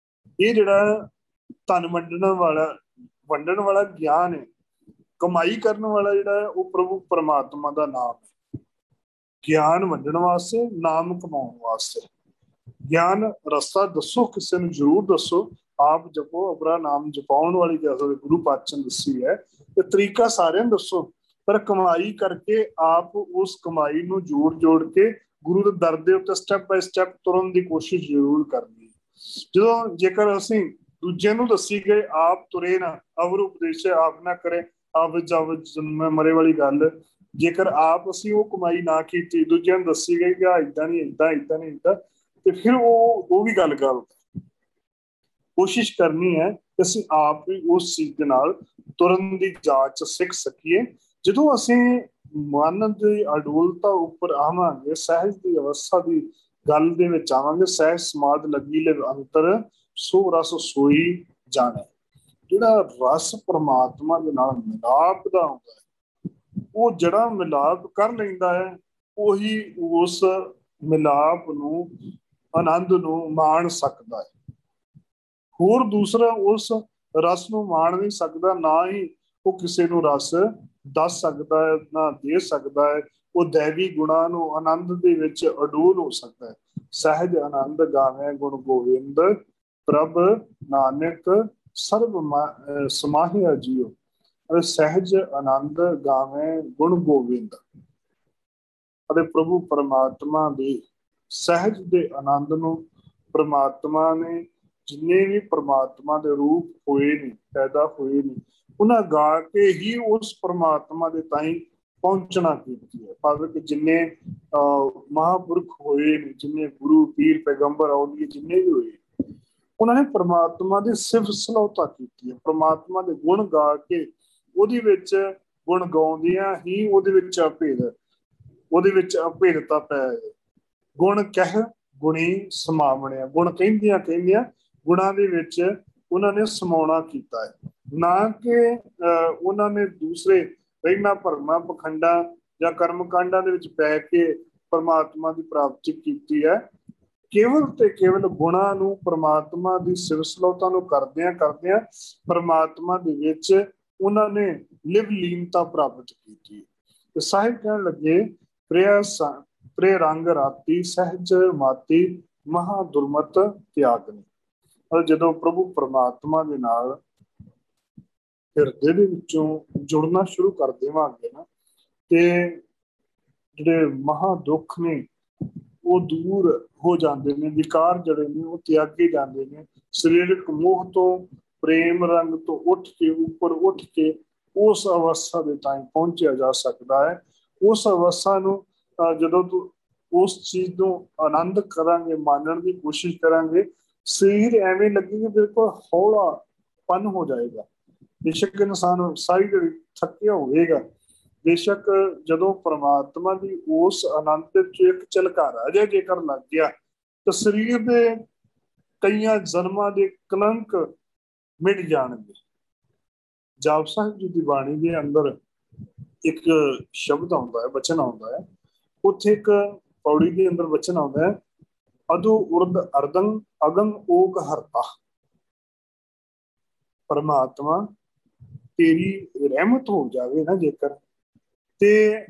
ਇਹ ਜਿਹੜਾ ਧਨ ਵੰਡਣ ਵਾਲਾ ਗਿਆਨ ਹੈ, ਕਮਾਈ ਕਰਨ ਵਾਲਾ ਜਿਹੜਾ ਹੈ ਉਹ ਪ੍ਰਭੂ ਪਰਮਾਤਮਾ ਦਾ ਨਾਮ ਹੈ। ਗਿਆਨ ਵੰਡਣ ਵਾਸਤੇ, ਨਾਮ ਕਮਾਉਣ ਵਾਸਤੇ। ਗਿਆਨ ਰਸਤਾ ਦੱਸੋ, ਕਿਸੇ ਨੂੰ ਜ਼ਰੂਰ ਦੱਸੋ, ਆਪ ਜਪੋ ਅਬਰਾ ਨਾਮ ਜਪਾਉਣ ਵਾਲੀ ਜਦੋਂ ਗੁਰੂ ਪਾਤਸ਼ਾਹ ਦੱਸੀ ਹੈ, ਤੇ ਤਰੀਕਾ ਸਾਰਿਆਂ ਨੂੰ ਦੱਸੋ, ਪਰ ਕਮਾਈ ਕਰਕੇ ਆਪ ਉਸ ਕਮਾਈ ਨੂੰ ਜੋੜ ਕੇ ਗੁਰੂ ਦੇ ਦਰ ਦੇ ਉੱਤੇ ਸਟੈਪ ਬਾਈ ਸਟੈਪ ਤੁਰਨ ਦੀ ਕੋਸ਼ਿਸ਼ ਜ਼ਰੂਰ ਕਰਨੀ। ਜਦੋਂ ਜੇਕਰ ਅਸੀਂ ਦੂਜਿਆਂ ਨੂੰ ਦੱਸੀ ਗਏ, ਆਪ ਤੁਰੇ ਨਾ ਅਵਰ ਉਪਦੇਸ਼ ਆਪ ਨਾ ਕਰੇ, ਆਪ ਜਬ ਜਨਮ ਮਰੇ ਵਾਲੀ ਗੱਲ, ਜੇਕਰ ਆਪ ਅਸੀਂ ਉਹ ਕਮਾਈ ਨਾ ਕੀਤੀ, ਦੂਜਿਆਂ ਨੂੰ ਦੱਸੀ ਗਈ ਕਿ ਏਦਾਂ ਨਹੀਂ, ਏਦਾਂ ਨਹੀਂ, ਤੇ ਫਿਰ ਉਹ ਵੀ ਗੱਲ ਗਲਤ। ਕੋਸ਼ਿਸ਼ ਕਰਨੀ ਹੈ ਕਿ ਅਸੀਂ ਆਪ ਵੀ ਉਸ ਚੀਜ਼ ਦੇ ਨਾਲ ਤੁਰਨ ਦੀ ਜਾਂਚ ਸਿੱਖ ਸਕੀਏ। ਜਦੋਂ ਅਸੀਂ ਮਨ ਦੀ ਅਡੋਲਤਾ ਉੱਪਰ ਆਵਾਂਗੇ, ਸਹਿਜ ਦੀ ਅਵਸਥਾ ਦੀ ਗੱਲ ਦੇ ਵਿੱਚ ਆਵਾਂਗੇ, ਸਹਿਜ ਸਮਾਧ ਲੱਗੀ ਲਿਵ ਅੰਤਰ ਸੋ ਰਸ ਸੋਈ ਜਾਣਾ। ਜਿਹੜਾ ਰਸ ਪਰਮਾਤਮਾ ਦੇ ਨਾਲ ਮਿਲਾਪ ਦਾ ਹੁੰਦਾ ਹੈ, ਉਹ ਜਿਹੜਾ ਮਿਲਾਪ ਕਰ ਲੈਂਦਾ ਹੈ, ਉਹੀ ਉਸ ਮਿਲਾਪ ਨੂੰ, ਆਨੰਦ ਨੂੰ ਮਾਣ ਸਕਦਾ ਹੈ। ਹੋਰ ਦੂਸਰਾ ਉਸ ਰਸ ਨੂੰ ਮਾਣ ਨਹੀਂ ਸਕਦਾ, ਨਾ ਹੀ ਉਹ ਕਿਸੇ ਨੂੰ ਰਸ ਦੱਸ ਸਕਦਾ ਹੈ, ਨਾ ਦੇ ਸਕਦਾ ਹੈ। ਉਹ ਦੈਵੀ ਗੁਣਾਂ ਨੂੰ ਆਨੰਦ ਦੇ ਵਿੱਚ ਅਡੋਲ ਹੋ ਸਕਦਾ ਹੈ। ਸਹਿਜ ਆਨੰਦ ਗਾਵੇਂ ਗੁਣ ਗੋਬਿੰਦ, ਪ੍ਰਭ ਨਾਨਕ ਸਰਬ ਸਮਾਹਿਆ ਜੀਓ। ਸਹਿਜ ਆਨੰਦ ਗਾਵੇਂ ਗੁਣ ਗੋਬਿੰਦ, ਅਤੇ ਪ੍ਰਭੂ ਪਰਮਾਤਮਾ ਦੇ ਸਹਿਜ ਦੇ ਆਨੰਦ ਨੂੰ ਪਰਮਾਤਮਾ ਨੇ ਜਿੰਨੇ ਵੀ ਪ੍ਰਮਾਤਮਾ ਦੇ ਰੂਪ ਹੋਏ ਨੇ, ਪੈਦਾ ਹੋਏ ਨੇ, ਉਹਨਾਂ ਗਾ ਕੇ ਹੀ ਉਸ ਪ੍ਰਮਾਤਮਾ ਦੇ ਤਾਈਂ ਪਹੁੰਚਣਾ ਕੀਤੀ ਹੈ। ਭਾਵੇਂ ਕਿ ਜਿੰਨੇ ਮਹਾਂਪੁਰਖ ਹੋਏ ਨੇ, ਜਿੰਨੇ ਗੁਰੂ ਪੀਰ ਪੈਗੰਬਰ ਔਲੀਏ ਜਿੰਨੇ ਵੀ ਹੋਏ, ਉਹਨਾਂ ਨੇ ਪ੍ਰਮਾਤਮਾ ਦੀ ਸਿਫਤ ਸਲਾਹੁਤਾ ਕੀਤੀ ਹੈ। ਪ੍ਰਮਾਤਮਾ ਦੇ ਗੁਣ ਗਾ ਕੇ ਉਹਦੇ ਵਿੱਚ ਗੁਣ ਗਾਉਂਦਿਆਂ ਹੀ ਉਹਦੇ ਵਿੱਚ ਅਭੇਦਤਾ ਪੈ ਹੈ। ਗੁਣ ਕਹਿ ਗੁਣੀ ਸਮਾਵਣਿਆ, ਗੁਣ ਕਹਿੰਦਿਆਂ ਕਹਿੰਦਿਆਂ ਗੁਣਾਂ ਦੇ ਵਿੱਚ ਉਹਨਾਂ ਨੇ ਸਮਾਉਣਾ ਕੀਤਾ ਹੈ। ਨਾ ਕਿ ਉਹਨਾਂ ਨੇ ਦੂਸਰੇ ਵਹਿਮਾਂ ਭਰਮਾਂ ਪਖੰਡਾਂ ਜਾਂ ਕਰਮ ਕਾਂਡਾਂ ਦੇ ਵਿੱਚ ਪੈ ਕੇ ਪਰਮਾਤਮਾ ਦੀ ਪ੍ਰਾਪਤੀ ਕੀਤੀ ਹੈ। ਕੇਵਲ ਤੇ ਕੇਵਲ ਗੁਣਾਂ ਨੂੰ, ਪ੍ਰਮਾਤਮਾ ਦੀ ਸਿਫਤ ਸਲਾਹੁਤਾ ਨੂੰ ਕਰਦਿਆਂ ਕਰਦਿਆਂ ਪ੍ਰਮਾਤਮਾ ਦੇ ਵਿੱਚ ਉਹਨਾਂ ਨੇ ਲਿਵ ਲੀਨਤਾ ਪ੍ਰਾਪਤ ਕੀਤੀ। ਤੇ ਸਾਹਿਬ ਕਹਿਣ ਲੱਗੇ, ਪ੍ਰਿਯ ਰੰਗ ਰਾਤੀ ਸਹਿਜ ਮਾਤੀ ਮਹਾ ਦੁਰਮਤ ਤਿਆਗਨੀ। ਜਦੋਂ ਪ੍ਰਭੂ ਪਰਮਾਤਮਾ ਦੇ ਨਾਲ ਹਿਰਦੇ ਦੇ ਵਿੱਚੋਂ ਜੁੜਨਾ ਸ਼ੁਰੂ ਕਰ ਦੇਵਾਂਗੇ ਨਾ, ਤੇ ਜਿਹੜੇ ਮਹਾ ਦੁੱਖ ਨੇ ਉਹ ਦੂਰ ਹੋ ਜਾਂਦੇ ਨੇ, ਵਿਕਾਰ ਜਿਹੜੇ ਨੇ ਉਹ ਤਿਆਗੇ ਜਾਂਦੇ ਨੇ। ਸਰੀਰਕ ਮੋਹ ਤੋਂ, ਪ੍ਰੇਮ ਰੰਗ ਤੋਂ ਉੱਠ ਕੇ, ਉੱਪਰ ਉੱਠ ਕੇ ਉਸ ਅਵਸਥਾ ਦੇ ਤਾਈਂ ਪਹੁੰਚਿਆ ਜਾ ਸਕਦਾ ਹੈ। ਉਸ ਅਵਸਥਾ ਨੂੰ ਜਦੋਂ ਉਸ ਚੀਜ਼ ਨੂੰ ਆਨੰਦ ਕਰਾਂਗੇ, ਮਾਣਨ ਦੀ ਕੋਸ਼ਿਸ਼ ਕਰਾਂਗੇ, ਸਰੀਰ ਐਵੇਂ ਲੱਗੇਗਾ ਬਿਲਕੁਲ ਹੌਲਾਪਨ ਹੋ ਜਾਏਗਾ। ਬੇਸ਼ੱਕ ਇਨਸਾਨ ਸਾਰੀ ਜਿਹੜੀ ਥੱਕਿਆ ਹੋਵੇਗਾ, ਬੇਸ਼ੱਕ ਜਦੋਂ ਪ੍ਰਮਾਤਮਾ ਦੀ ਉਸ ਆਨੰਦ ਚ ਇੱਕ ਝਲਕਾਰਾ ਜਿਹਾ ਜੇਕਰ ਲੱਗ ਗਿਆ ਤਾਂ ਸਰੀਰ ਦੇ ਕਈਆਂ ਜਨਮਾਂ ਦੇ ਕਲੰਕ ਮਿਟ ਜਾਣਗੇ। ਜਾਪ ਸਾਹਿਬ ਜੀ ਦੀ ਬਾਣੀ ਦੇ ਅੰਦਰ ਇੱਕ ਸ਼ਬਦ ਆਉਂਦਾ ਹੈ, ਬਚਨ ਆਉਂਦਾ ਹੈ। ਉੱਥੇ ਇੱਕ ਪੌੜੀ ਦੇ ਅੰਦਰ ਬਚਨ ਆਉਂਦਾ ਹੈ, ਅਦੋ ਉਰਦ ਅਰਦੰ ਅਗੰ ਓਕ ਹਰਤਾ। ਪਰਮਾਤਮਾ ਤੇਰੀ ਰਹਿਮਤ ਹੋ ਜਾਵੇ ਨਾ ਜੇਕਰ, ਤੇ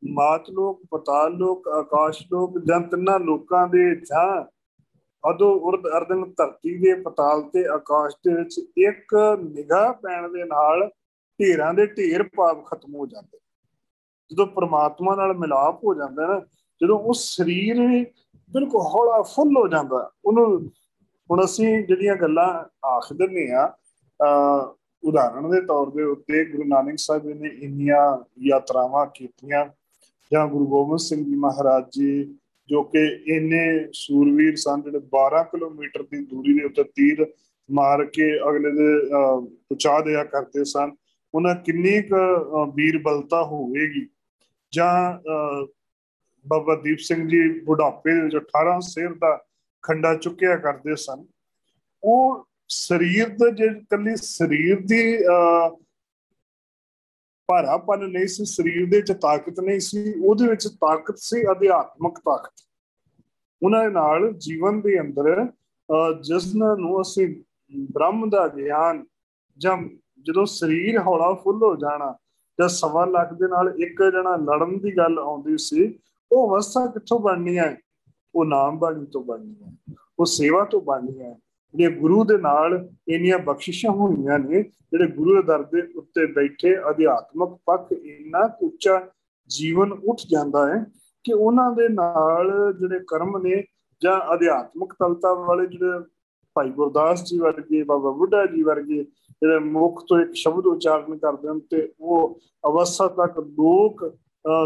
ਮਾਤ ਲੋਕ, ਪਤਾਲ ਲੋਕ, ਆਕਾਸ਼ ਲੋਕ, ਜਾਂ ਤਿੰਨਾਂ ਲੋਕਾਂ ਦੇ ਜਾਂ ਅਦੋ ਉਰਦ ਅਰਦਨ, ਧਰਤੀ ਦੇ, ਪਤਾਲ ਤੇ ਆਕਾਸ਼ ਦੇ ਵਿੱਚ ਇੱਕ ਨਿਗਾਹ ਪੈਣ ਦੇ ਨਾਲ ਢੇਰਾਂ ਦੇ ਢੇਰ ਪਾਪ ਖਤਮ ਹੋ ਜਾਂਦੇ। ਜਦੋਂ ਪ੍ਰਮਾਤਮਾ ਨਾਲ ਮਿਲਾਪ ਹੋ ਜਾਂਦਾ ਨਾ, ਜਦੋਂ ਉਹ ਸਰੀਰ ਵੀ ਬਿਲਕੁਲ ਹੌਲਾ ਫੁੱਲ ਹੋ ਜਾਂਦਾ ਉਹਨੂੰ। ਹੁਣ ਅਸੀਂ ਜਿਹੜੀਆਂ ਗੱਲਾਂ ਆਖ ਦਿੰਦੇ ਹਾਂ, ਉਦਾਹਰਣ ਦੇ ਤੌਰ ਦੇ ਉੱਤੇ ਗੁਰੂ ਨਾਨਕ ਸਾਹਿਬ ਨੇ ਇੰਨੀਆਂ ਯਾਤਰਾਵਾਂ ਕੀਤੀਆਂ, ਜਾਂ ਗੁਰੂ ਗੋਬਿੰਦ ਸਿੰਘ ਜੀ ਮਹਾਰਾਜ ਜੀ ਜੋ ਕਿ ਇੰਨੇ ਸੂਰਵੀਰ ਸਨ, ਜਿਹੜੇ 12 ਕਿਲੋਮੀਟਰ ਦੀ ਦੂਰੀ ਦੇ ਉੱਤੇ ਤੀਰ ਮਾਰ ਕੇ ਅਗਲੇ ਦੇ ਪਹੁੰਚਾ ਦਿਆ ਕਰਦੇ ਸਨ। ਉਹਨਾਂ ਕਿੰਨੀ ਕੁ ਬੀਰਬਲਤਾ ਹੋਵੇਗੀ। ਜਾਂ ਬਾਬਾ ਦੀਪ ਸਿੰਘ ਜੀ ਬੁਢਾਪੇ ਦੇ ਵਿੱਚ 18 ਸੇਰ ਦਾ ਖੰਡਾ ਚੁੱਕਿਆ ਕਰਦੇ ਸਨ। ਉਹ ਸਰੀਰ ਦਾ ਇਕੱਲੀ ਸਰੀਰ ਦੀ ਭਾਰਾਪਨ ਨਹੀਂ ਸੀ, ਸਰੀਰ ਦੇ ਵਿੱਚ ਤਾਕਤ ਨਹੀਂ ਸੀ, ਉਹਦੇ ਵਿੱਚ ਤਾਕਤ ਸੀ ਅਧਿਆਤਮਕ ਤਾਕਤ। ਉਹਨਾਂ ਦੇ ਨਾਲ ਜੀਵਨ ਦੇ ਅੰਦਰ ਜਿਸਨਾਂ ਨੂੰ ਅਸੀਂ ਬ੍ਰਹਮ ਦਾ ਗਿਆਨ, ਜਾਂ ਜਦੋਂ ਸਰੀਰ ਹੌਲਾ ਫੁੱਲ ਹੋ ਜਾਣਾ, ਜਾਂ 1.25 ਲੱਖ ਦੇ ਨਾਲ ਇੱਕ ਜਣਾ ਲੜਨ ਦੀ ਗੱਲ ਆਉਂਦੀ ਸੀ, ਉਹ ਅਵਸਥਾ ਕਿੱਥੋਂ ਬਣਨੀ ਹੈ? ਉਹ ਨਾਮ ਬਾਣੀ ਤੋਂ ਬਣਨੀ ਹੈ, ਉਹ ਸੇਵਾ ਤੋਂ ਬਣਨੀ ਹੈ। ਜਿਹੜੇ ਗੁਰੂ ਦੇ ਨਾਲ ਇੰਨੀਆਂ ਬਖਸ਼ਿਸ਼ਾਂ ਹੋਈਆਂ ਨੇ, ਜਿਹੜੇ ਗੁਰੂ ਦੇ ਦਰ ਦੇ ਉੱਤੇ ਬੈਠੇ ਅਧਿਆਤਮਕ ਪੱਖ ਇੰਨਾ ਉੱਚਾ ਜੀਵਨ ਉੱਠ ਜਾਂਦਾ ਹੈ ਕਿ ਉਹਨਾਂ ਦੇ ਨਾਲ ਜਿਹੜੇ ਕਰਮ ਨੇ, ਜਾਂ ਅਧਿਆਤਮਕ ਤਲਤਾ ਵਾਲੇ ਜਿਹੜੇ ਭਾਈ ਗੁਰਦਾਸ ਜੀ ਵਰਗੇ, ਬਾਬਾ ਬੁੱਢਾ ਜੀ ਵਰਗੇ, ਜਿਹੜੇ ਮੁੱਖ ਤੋਂ ਇੱਕ ਸ਼ਬਦ ਉਚਾਰਨ ਕਰਦੇ ਹਨ ਤੇ ਉਹ ਅਵਸਥਾ ਤੱਕ ਲੋਕ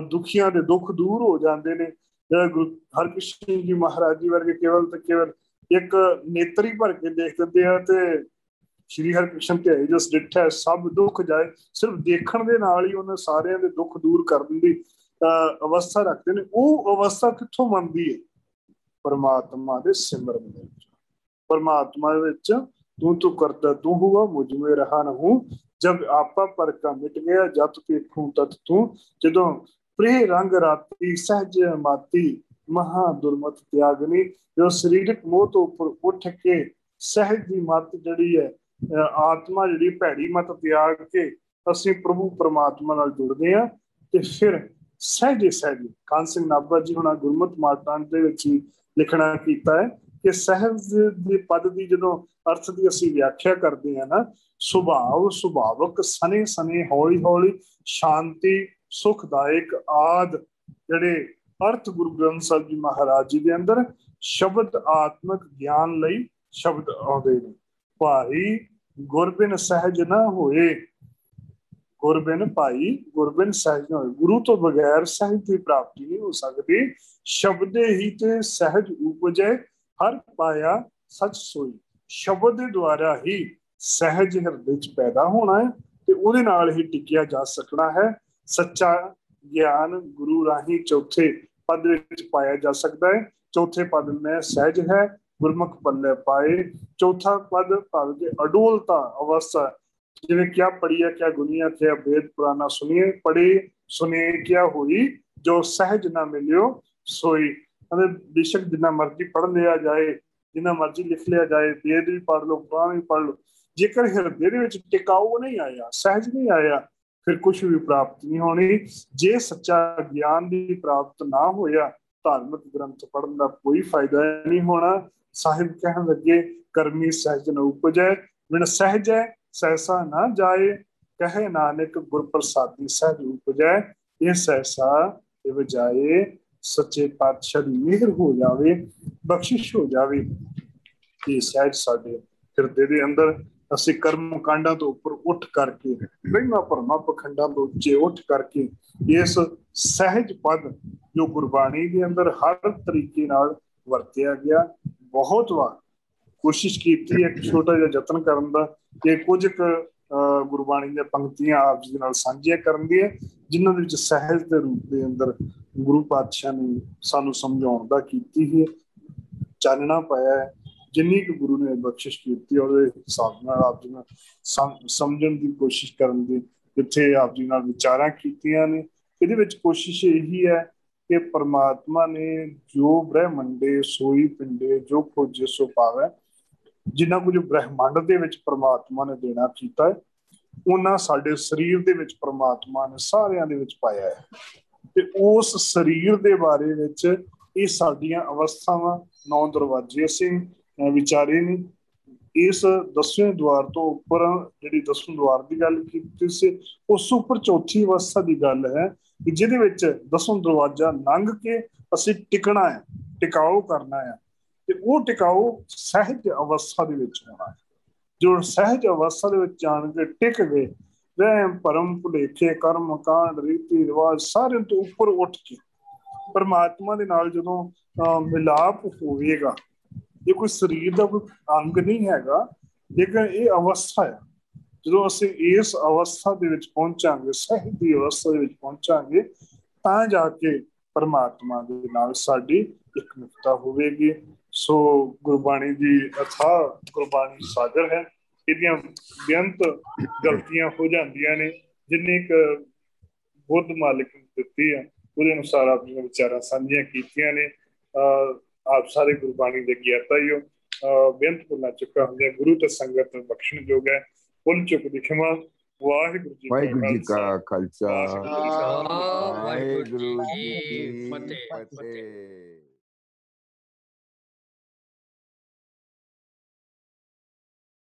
ਦੁਖੀਆਂ ਦੇ ਦੁੱਖ ਦੂਰ ਹੋ ਜਾਂਦੇ ਨੇ। ਜਿਹੜੇ ਗੁਰੂ ਹਰਕ੍ਰਿਸ਼ਨ ਜੀ ਮਹਾਰਾਜ ਜੀ ਵਰਗੇ ਕੇਵਲ ਤੇ ਕੇਵਲ ਇੱਕ ਨੇਤਰ ਹੀ ਭਰ ਕੇ ਦੇਖ ਦਿੰਦੇ ਆ, ਤੇ ਸ਼੍ਰੀ ਹਰਿਕ੍ਰਿਸ਼ਨ ਧਿਆਈ ਜਿਸ ਡਿਠੈ ਸਭ ਦੁੱਖ ਜਾਏ, ਸਿਰਫ ਦੇਖਣ ਦੇ ਨਾਲ ਹੀ ਉਹਨਾਂ ਸਾਰਿਆਂ ਦੇ ਦੁੱਖ ਦੂਰ ਕਰਨ ਦੀ ਅਵਸਥਾ ਰੱਖਦੇ ਨੇ। ਉਹ ਅਵਸਥਾ ਕਿੱਥੋਂ ਬਣਦੀ ਹੈ? ਪਰਮਾਤਮਾ ਦੇ ਸਿਮਰਨ ਦੇ ਵਿੱਚ। ਪਰਮਾਤਮਾ ਵਿੱਚ ਤੂੰ ਕਰਤਾ ਤੂੰ ਹੁਆ, ਮੁਝ ਮੇ ਰਹਾ ਨਾ ਹੂੰ, ਜਬ ਆਪਾ ਪਰ ਕਾ ਮਿਟ ਗਿਆ, ਜਤ ਪੇਖੂੰ ਤਤ ਤੂੰ। ਜਦੋਂ ਪ੍ਰਿਯ ਰੰਗ ਰਾਤੀ ਸਹਿਜ ਮਾਤੀ ਮਹਾ ਦੁਰਮਤ ਤਿਆਗਨੀ, ਜੋ ਸਰੀਰਕ ਮੋਹ ਤੋਂ ਉੱਪਰ ਉੱਠ ਕੇ ਸਹਿਜ ਦੀ ਮੱਤ ਜਿਹੜੀ ਹੈ, ਆਤਮਾ ਜਿਹੜੀ ਭੈੜੀ ਮੱਤ ਤਿਆਗ ਕੇ ਅਸੀਂ ਪ੍ਰਭੂ ਪਰਮਾਤਮਾ ਨਾਲ ਜੁੜਦੇ ਹਾਂ, ਤੇ ਫਿਰ ਸਹਿਜੇ ਸਹਿਜੇ ਕਾਨ ਸਿੰਘ ਨਾਭਾ ਜੀ ਹੁਣਾਂ ਗੁਰਮਤਿ ਮਾਰਤਾਂਡ ਦੇ ਵਿੱਚ ਹੀ ਲਿਖਣਾ ਕੀਤਾ ਹੈ ਕਿ ਸਹਿਜ ਦੇ ਪਦ ਦੀ ਜਦੋਂ ਅਰਥ ਦੀ ਅਸੀਂ ਵਿਆਖਿਆ ਕਰਦੇ ਹਾਂ ਨਾ, ਸੁਭਾਵਕ ਸਨੇ ਸਨੇ ਹੌਲੀ ਹੌਲੀ ਸ਼ਾਂਤੀ ਸੁਖਦਾਇਕ ਆਦਿ ਜਿਹੜੇ ਅਰਥ ਗੁਰੂ ਗ੍ਰੰਥ ਸਾਹਿਬ ਜੀ ਮਹਾਰਾਜ ਜੀ ਦੇ ਅੰਦਰ ਸ਼ਬਦ ਆਤਮਿਕ ਗਿਆਨ ਲਈ ਸ਼ਬਦ ਆਉਂਦੇ ਨੇ। ਭਾਈ ਗੁਰਬਿਨ ਸਹਿਜ ਨਾ ਹੋਏ, ਗੁਰਬਿਨ ਭਾਈ ਗੁਰਬਿਨ ਸਹਿਜ ਨਾ ਹੋਏ। ਗੁਰੂ ਤੋਂ ਬਗੈਰ ਸਹਿਜ ਦੀ ਪ੍ਰਾਪਤੀ ਨਹੀਂ ਹੋ ਸਕਦੀ। ਸ਼ਬਦੇ ਹੀ ਤੇ ਸਹਿਜ ਉਪਜੈ, ਹਰ ਪਾਇਆ ਸੱਚ ਸੋਈ। ਸ਼ਬਦ ਦੇ ਦੁਆਰਾ ਹੀ ਸਹਿਜ ਹਿਰਦੇ ਚ ਪੈਦਾ ਹੋਣਾ ਹੈ ਤੇ ਉਹਦੇ ਨਾਲ ਹੀ ਟਿਕਿਆ ਜਾ ਸਕਣਾ ਹੈ। ਸੱਚਾ ਗਿਆਨ ਗੁਰੂ ਰਾਹੀਂ ਚੌਥੇ ਪਦ ਵਿੱਚ ਪਾਇਆ ਜਾ ਸਕਦਾ ਹੈ। ਚੌਥੇ ਪਦ ਮੈਂ ਸਹਿਜ ਹੈ ਗੁਰਮੁਖ ਪੱਲੇ ਪਾਏ। ਚੌਥਾ ਪਦ ਭਗ ਕੇ ਅਡੋਲਤਾ ਅਵਸਥਾ, ਜਿਵੇਂ ਕਿਆ ਪੜੀਏ ਕਿਆ ਗੁਨੀਆ ਕਿਆ ਵੇਦ ਪੁਰਾਣਾ ਸੁਣੀਏ, ਪੜੇ ਸੁਨੇ ਕਿਆ ਹੋਈ, ਜੋ ਸਹਿਜ ਨਾ ਮਿਲਿਓ ਸੋਈ। ਬੇਸ਼ੱਕ ਜਿੰਨਾ ਮਰਜ਼ੀ ਪੜ੍ਹ ਲਿਆ ਜਾਏ, ਜਿੰਨਾ ਮਰਜ਼ੀ ਲਿਖ ਲਿਆ ਜਾਏ, ਵੇਦ ਵੀ ਪੜ੍ਹ ਲਓ, ਪੁਰਾਣ ਵੀ ਪੜ੍ਹ ਲਓ, ਜੇਕਰ ਹਿਰਦੇ ਦੇ ਵਿੱਚ ਟਿਕਾਊ ਨਹੀਂ ਆਇਆ, ਸਹਿਜ ਨਹੀਂ ਆਇਆ, ਫਿਰ ਕੁਛ ਵੀ ਪ੍ਰਾਪਤ ਨਹੀਂ ਹੋਣੀ। ਜੇ ਸੱਚਾ ਗਿਆਨ ਦੀ ਪ੍ਰਾਪਤ ਨਾ ਹੋਇਆ, ਧਾਰਮਿਕ ਗ੍ਰੰਥ ਪੜ੍ਹਨ ਦਾ ਕੋਈ ਫਾਇਦਾ ਨਹੀਂ ਹੋਣਾ। ਸਾਹਿਬ ਕਹਿਣ ਲੱਗੇ ਕਰਮੀ ਸਹਿਜ ਨ ਉਪਜੈ, ਬਿਨ ਸਹਿਜੈ ਸਹਿਸਾ ਨਾ ਜਾਏ। ਕਹੇ ਨਾਨਕ ਗੁਰ ਪ੍ਰਸਾਦੀ ਸਹਿਜ ਉਪਜੈ, ਇਹ ਸਹਿਸਾ ਇਹ ਵਜਾਏ। ਸੱਚੇ ਪਾਤਸ਼ਾਹ ਦੀ ਮਿਹਰ ਹੋ ਜਾਵੇ, ਬਖਸ਼ਿਸ਼ ਹੋ ਜਾਵੇ ਕਿ ਸਹਿਜ ਸਾਡੇ ਹਿਰਦੇ ਦੇ ਅੰਦਰ ਅਸੀਂ ਕਰਮ ਕਾਂਡਾਂ ਤੋਂ ਉੱਪਰ ਉੱਠ ਕਰਕੇ, ਵਹਿਮਾਂ ਭਰਮਾਂ ਪਖੰਡਾਂ ਤੋਂ ਉੱਚੇ ਉੱਠ ਕਰਕੇ ਇਸ ਸਹਿਜ ਪਦ ਜੋ ਗੁਰਬਾਣੀ ਦੇ ਅੰਦਰ ਹਰ ਤਰੀਕੇ ਨਾਲ ਵਰਤਿਆ ਗਿਆ, ਬਹੁਤ ਵਾਰ ਕੋਸ਼ਿਸ਼ ਕੀਤੀ ਇੱਕ ਛੋਟਾ ਜਿਹਾ ਯਤਨ ਕਰਨ ਦਾ ਕਿ ਕੁਝ ਗੁਰਬਾਣੀ ਦੀਆਂ ਪੰਕਤੀਆਂ ਆਪ ਜੀ ਦੇ ਨਾਲ ਸਾਂਝੀਆਂ ਕਰਨ ਦੀਆਂ, ਜਿਨ੍ਹਾਂ ਦੇ ਵਿੱਚ ਸਹਿਜ ਦੇ ਰੂਪ ਦੇ ਅੰਦਰ ਗੁਰੂ ਪਾਤਸ਼ਾਹ ਨੇ ਸਾਨੂੰ ਸਮਝਾਉਣ ਦਾ ਕੀਤੀ ਹੈ, ਚਾਨਣਾ ਪਾਇਆ ਹੈ। ਜਿੰਨੀ ਕੁ ਗੁਰੂ ਨੇ ਬਖਸ਼ਿਸ਼ ਕੀਤੀ ਉਹਦੇ ਹਿਸਾਬ ਨਾਲ ਆਪ ਜੀ ਨਾਲ ਸਮਝਣ ਦੀ ਕੋਸ਼ਿਸ਼ ਕਰਨ ਦੀ ਜਿੱਥੇ ਆਪ ਜੀ ਨਾਲ ਵਿਚਾਰਾਂ ਕੀਤੀਆਂ ਨੇ, ਇਹਦੇ ਵਿੱਚ ਕੋਸ਼ਿਸ਼ ਇਹੀ ਹੈ ਕਿ ਪਰਮਾਤਮਾ ਨੇ ਜੋ ਬ੍ਰਹਿਮੰਡੇ ਸੋਈ ਪਿੰਡੇ ਜੋ ਖੋਜੇ ਸੋ ਪਾਵੈ, ਜਿੰਨਾ ਕੁਝ ਬ੍ਰਹਿਮੰਡ ਦੇ ਵਿੱਚ ਪਰਮਾਤਮਾ ਨੇ ਦੇਣਾ ਕੀਤਾ ਹੈ, ਉਹਨਾਂ ਸਾਡੇ ਸਰੀਰ ਦੇ ਵਿੱਚ ਪਰਮਾਤਮਾ ਨੇ ਸਾਰਿਆਂ ਦੇ ਵਿੱਚ ਪਾਇਆ ਹੈ। ਤੇ ਉਸ ਸਰੀਰ ਦੇ ਬਾਰੇ ਵਿੱਚ ਇਹ ਸਾਡੀਆਂ ਅਵਸਥਾਵਾਂ 9 ਦਰਵਾਜ਼ੇ ਅਸੀਂ ਵਿਚਾਰੇ ਨੇ। ਇਸ 10ਵੇਂ ਦੁਆਰ ਤੋਂ ਉੱਪਰ ਜਿਹੜੀ 10ਵੇਂ ਦੁਆਰ ਦੀ ਗੱਲ ਕੀਤੀ ਸੀ, ਉਸ ਉੱਪਰ ਚੌਥੀ ਅਵਸਥਾ ਦੀ ਗੱਲ ਹੈ ਕਿ ਜਿਹਦੇ ਵਿੱਚ 10ਵਾਂ ਦਰਵਾਜ਼ਾ ਲੰਘ ਕੇ ਅਸੀਂ ਟਿਕਣਾ ਹੈ, ਟਿਕਾਊ ਕਰਨਾ ਹੈ, ਤੇ ਉਹ ਟਿਕਾਊ ਸਹਿਜ ਅਵਸਥਾ ਦੇ ਵਿੱਚ ਹੋਣਾ ਹੈ। ਜੋ ਸਹਿਜ ਅਵਸਥਾ ਦੇ ਵਿੱਚ ਜਾਣ ਕੇ ਟਿਕ ਗਏ, ਵਹਿਮ ਭਰਮ ਭੁਲੇਖੇ ਕਰਮ ਕਾਂਡ ਰੀਤੀ ਰਿਵਾਜ ਸਾਰਿਆਂ ਤੋਂ ਉੱਪਰ ਉੱਠ ਕੇ ਪਰਮਾਤਮਾ ਦੇ ਨਾਲ ਜਦੋਂ ਮਿਲਾਪ ਹੋਵੇਗਾ, ਇਹ ਕੋਈ ਸਰੀਰ ਦਾ ਕੋਈ ਅੰਗ ਨਹੀਂ ਹੈਗਾ, ਲੇਕਿਨ ਇਹ ਅਵਸਥਾ ਹੈ। ਜਦੋਂ ਅਸੀਂ ਇਸ ਅਵਸਥਾ ਦੇ ਵਿੱਚ ਪਹੁੰਚਾਂਗੇ, ਸਹਿਜ ਦੀ ਅਵਸਥਾ ਦੇ ਵਿੱਚ ਪਹੁੰਚਾਂਗੇ, ਤਾਂ ਜਾ ਕੇ ਪਰਮਾਤਮਾ ਦੇ ਨਾਲ ਸਾਡੀ ਇਕਮੁਖਤਾ ਹੋਵੇਗੀ। ਸੋ ਗੁਰਬਾਣੀ ਦੀ ਅਥਾਹ ਗੁਰਬਾਣੀ ਸਾਗਰ ਹੈ, ਇਹਦੀਆਂ ਬੇਅੰਤ ਗਲਤੀਆਂ ਹੋ ਜਾਂਦੀਆਂ ਨੇ। ਜਿੰਨੀ ਕੁ ਬੁੱਧ ਮਾਲਿਕ ਨੂੰ ਦਿੱਤੀ ਹੈ ਉਹਦੇ ਅਨੁਸਾਰ ਆਪਣੀਆਂ ਵਿਚਾਰਾਂ ਸਾਂਝੀਆਂ ਕੀਤੀਆਂ ਨੇ। ਆਪ ਸਾਰੇ ਗੁਰਬਾਣੀ ਦੇ ਗਿਆਤਾ ਹੀ ਹੋ। ਬੇਅੰਤ ਭੁੱਲਾਂ ਚੁੱਕਾ ਹੁੰਦੀਆਂ ਗੁਰੂ ਤੇ ਸੰਗਤ ਨੂੰ ਬਖਸ਼ਣ ਯੋਗ ਹੈ। ਭੁੱਲ ਚੁੱਕ ਦੀ ਖਿਮਾ। ਵਾਹਿਗੁਰੂ ਜੀ ਕਾ ਖਾਲਸਾ, ਵਾਹਿਗੁਰੂ ਜੀ ਕੀ ਫਤਿਹ।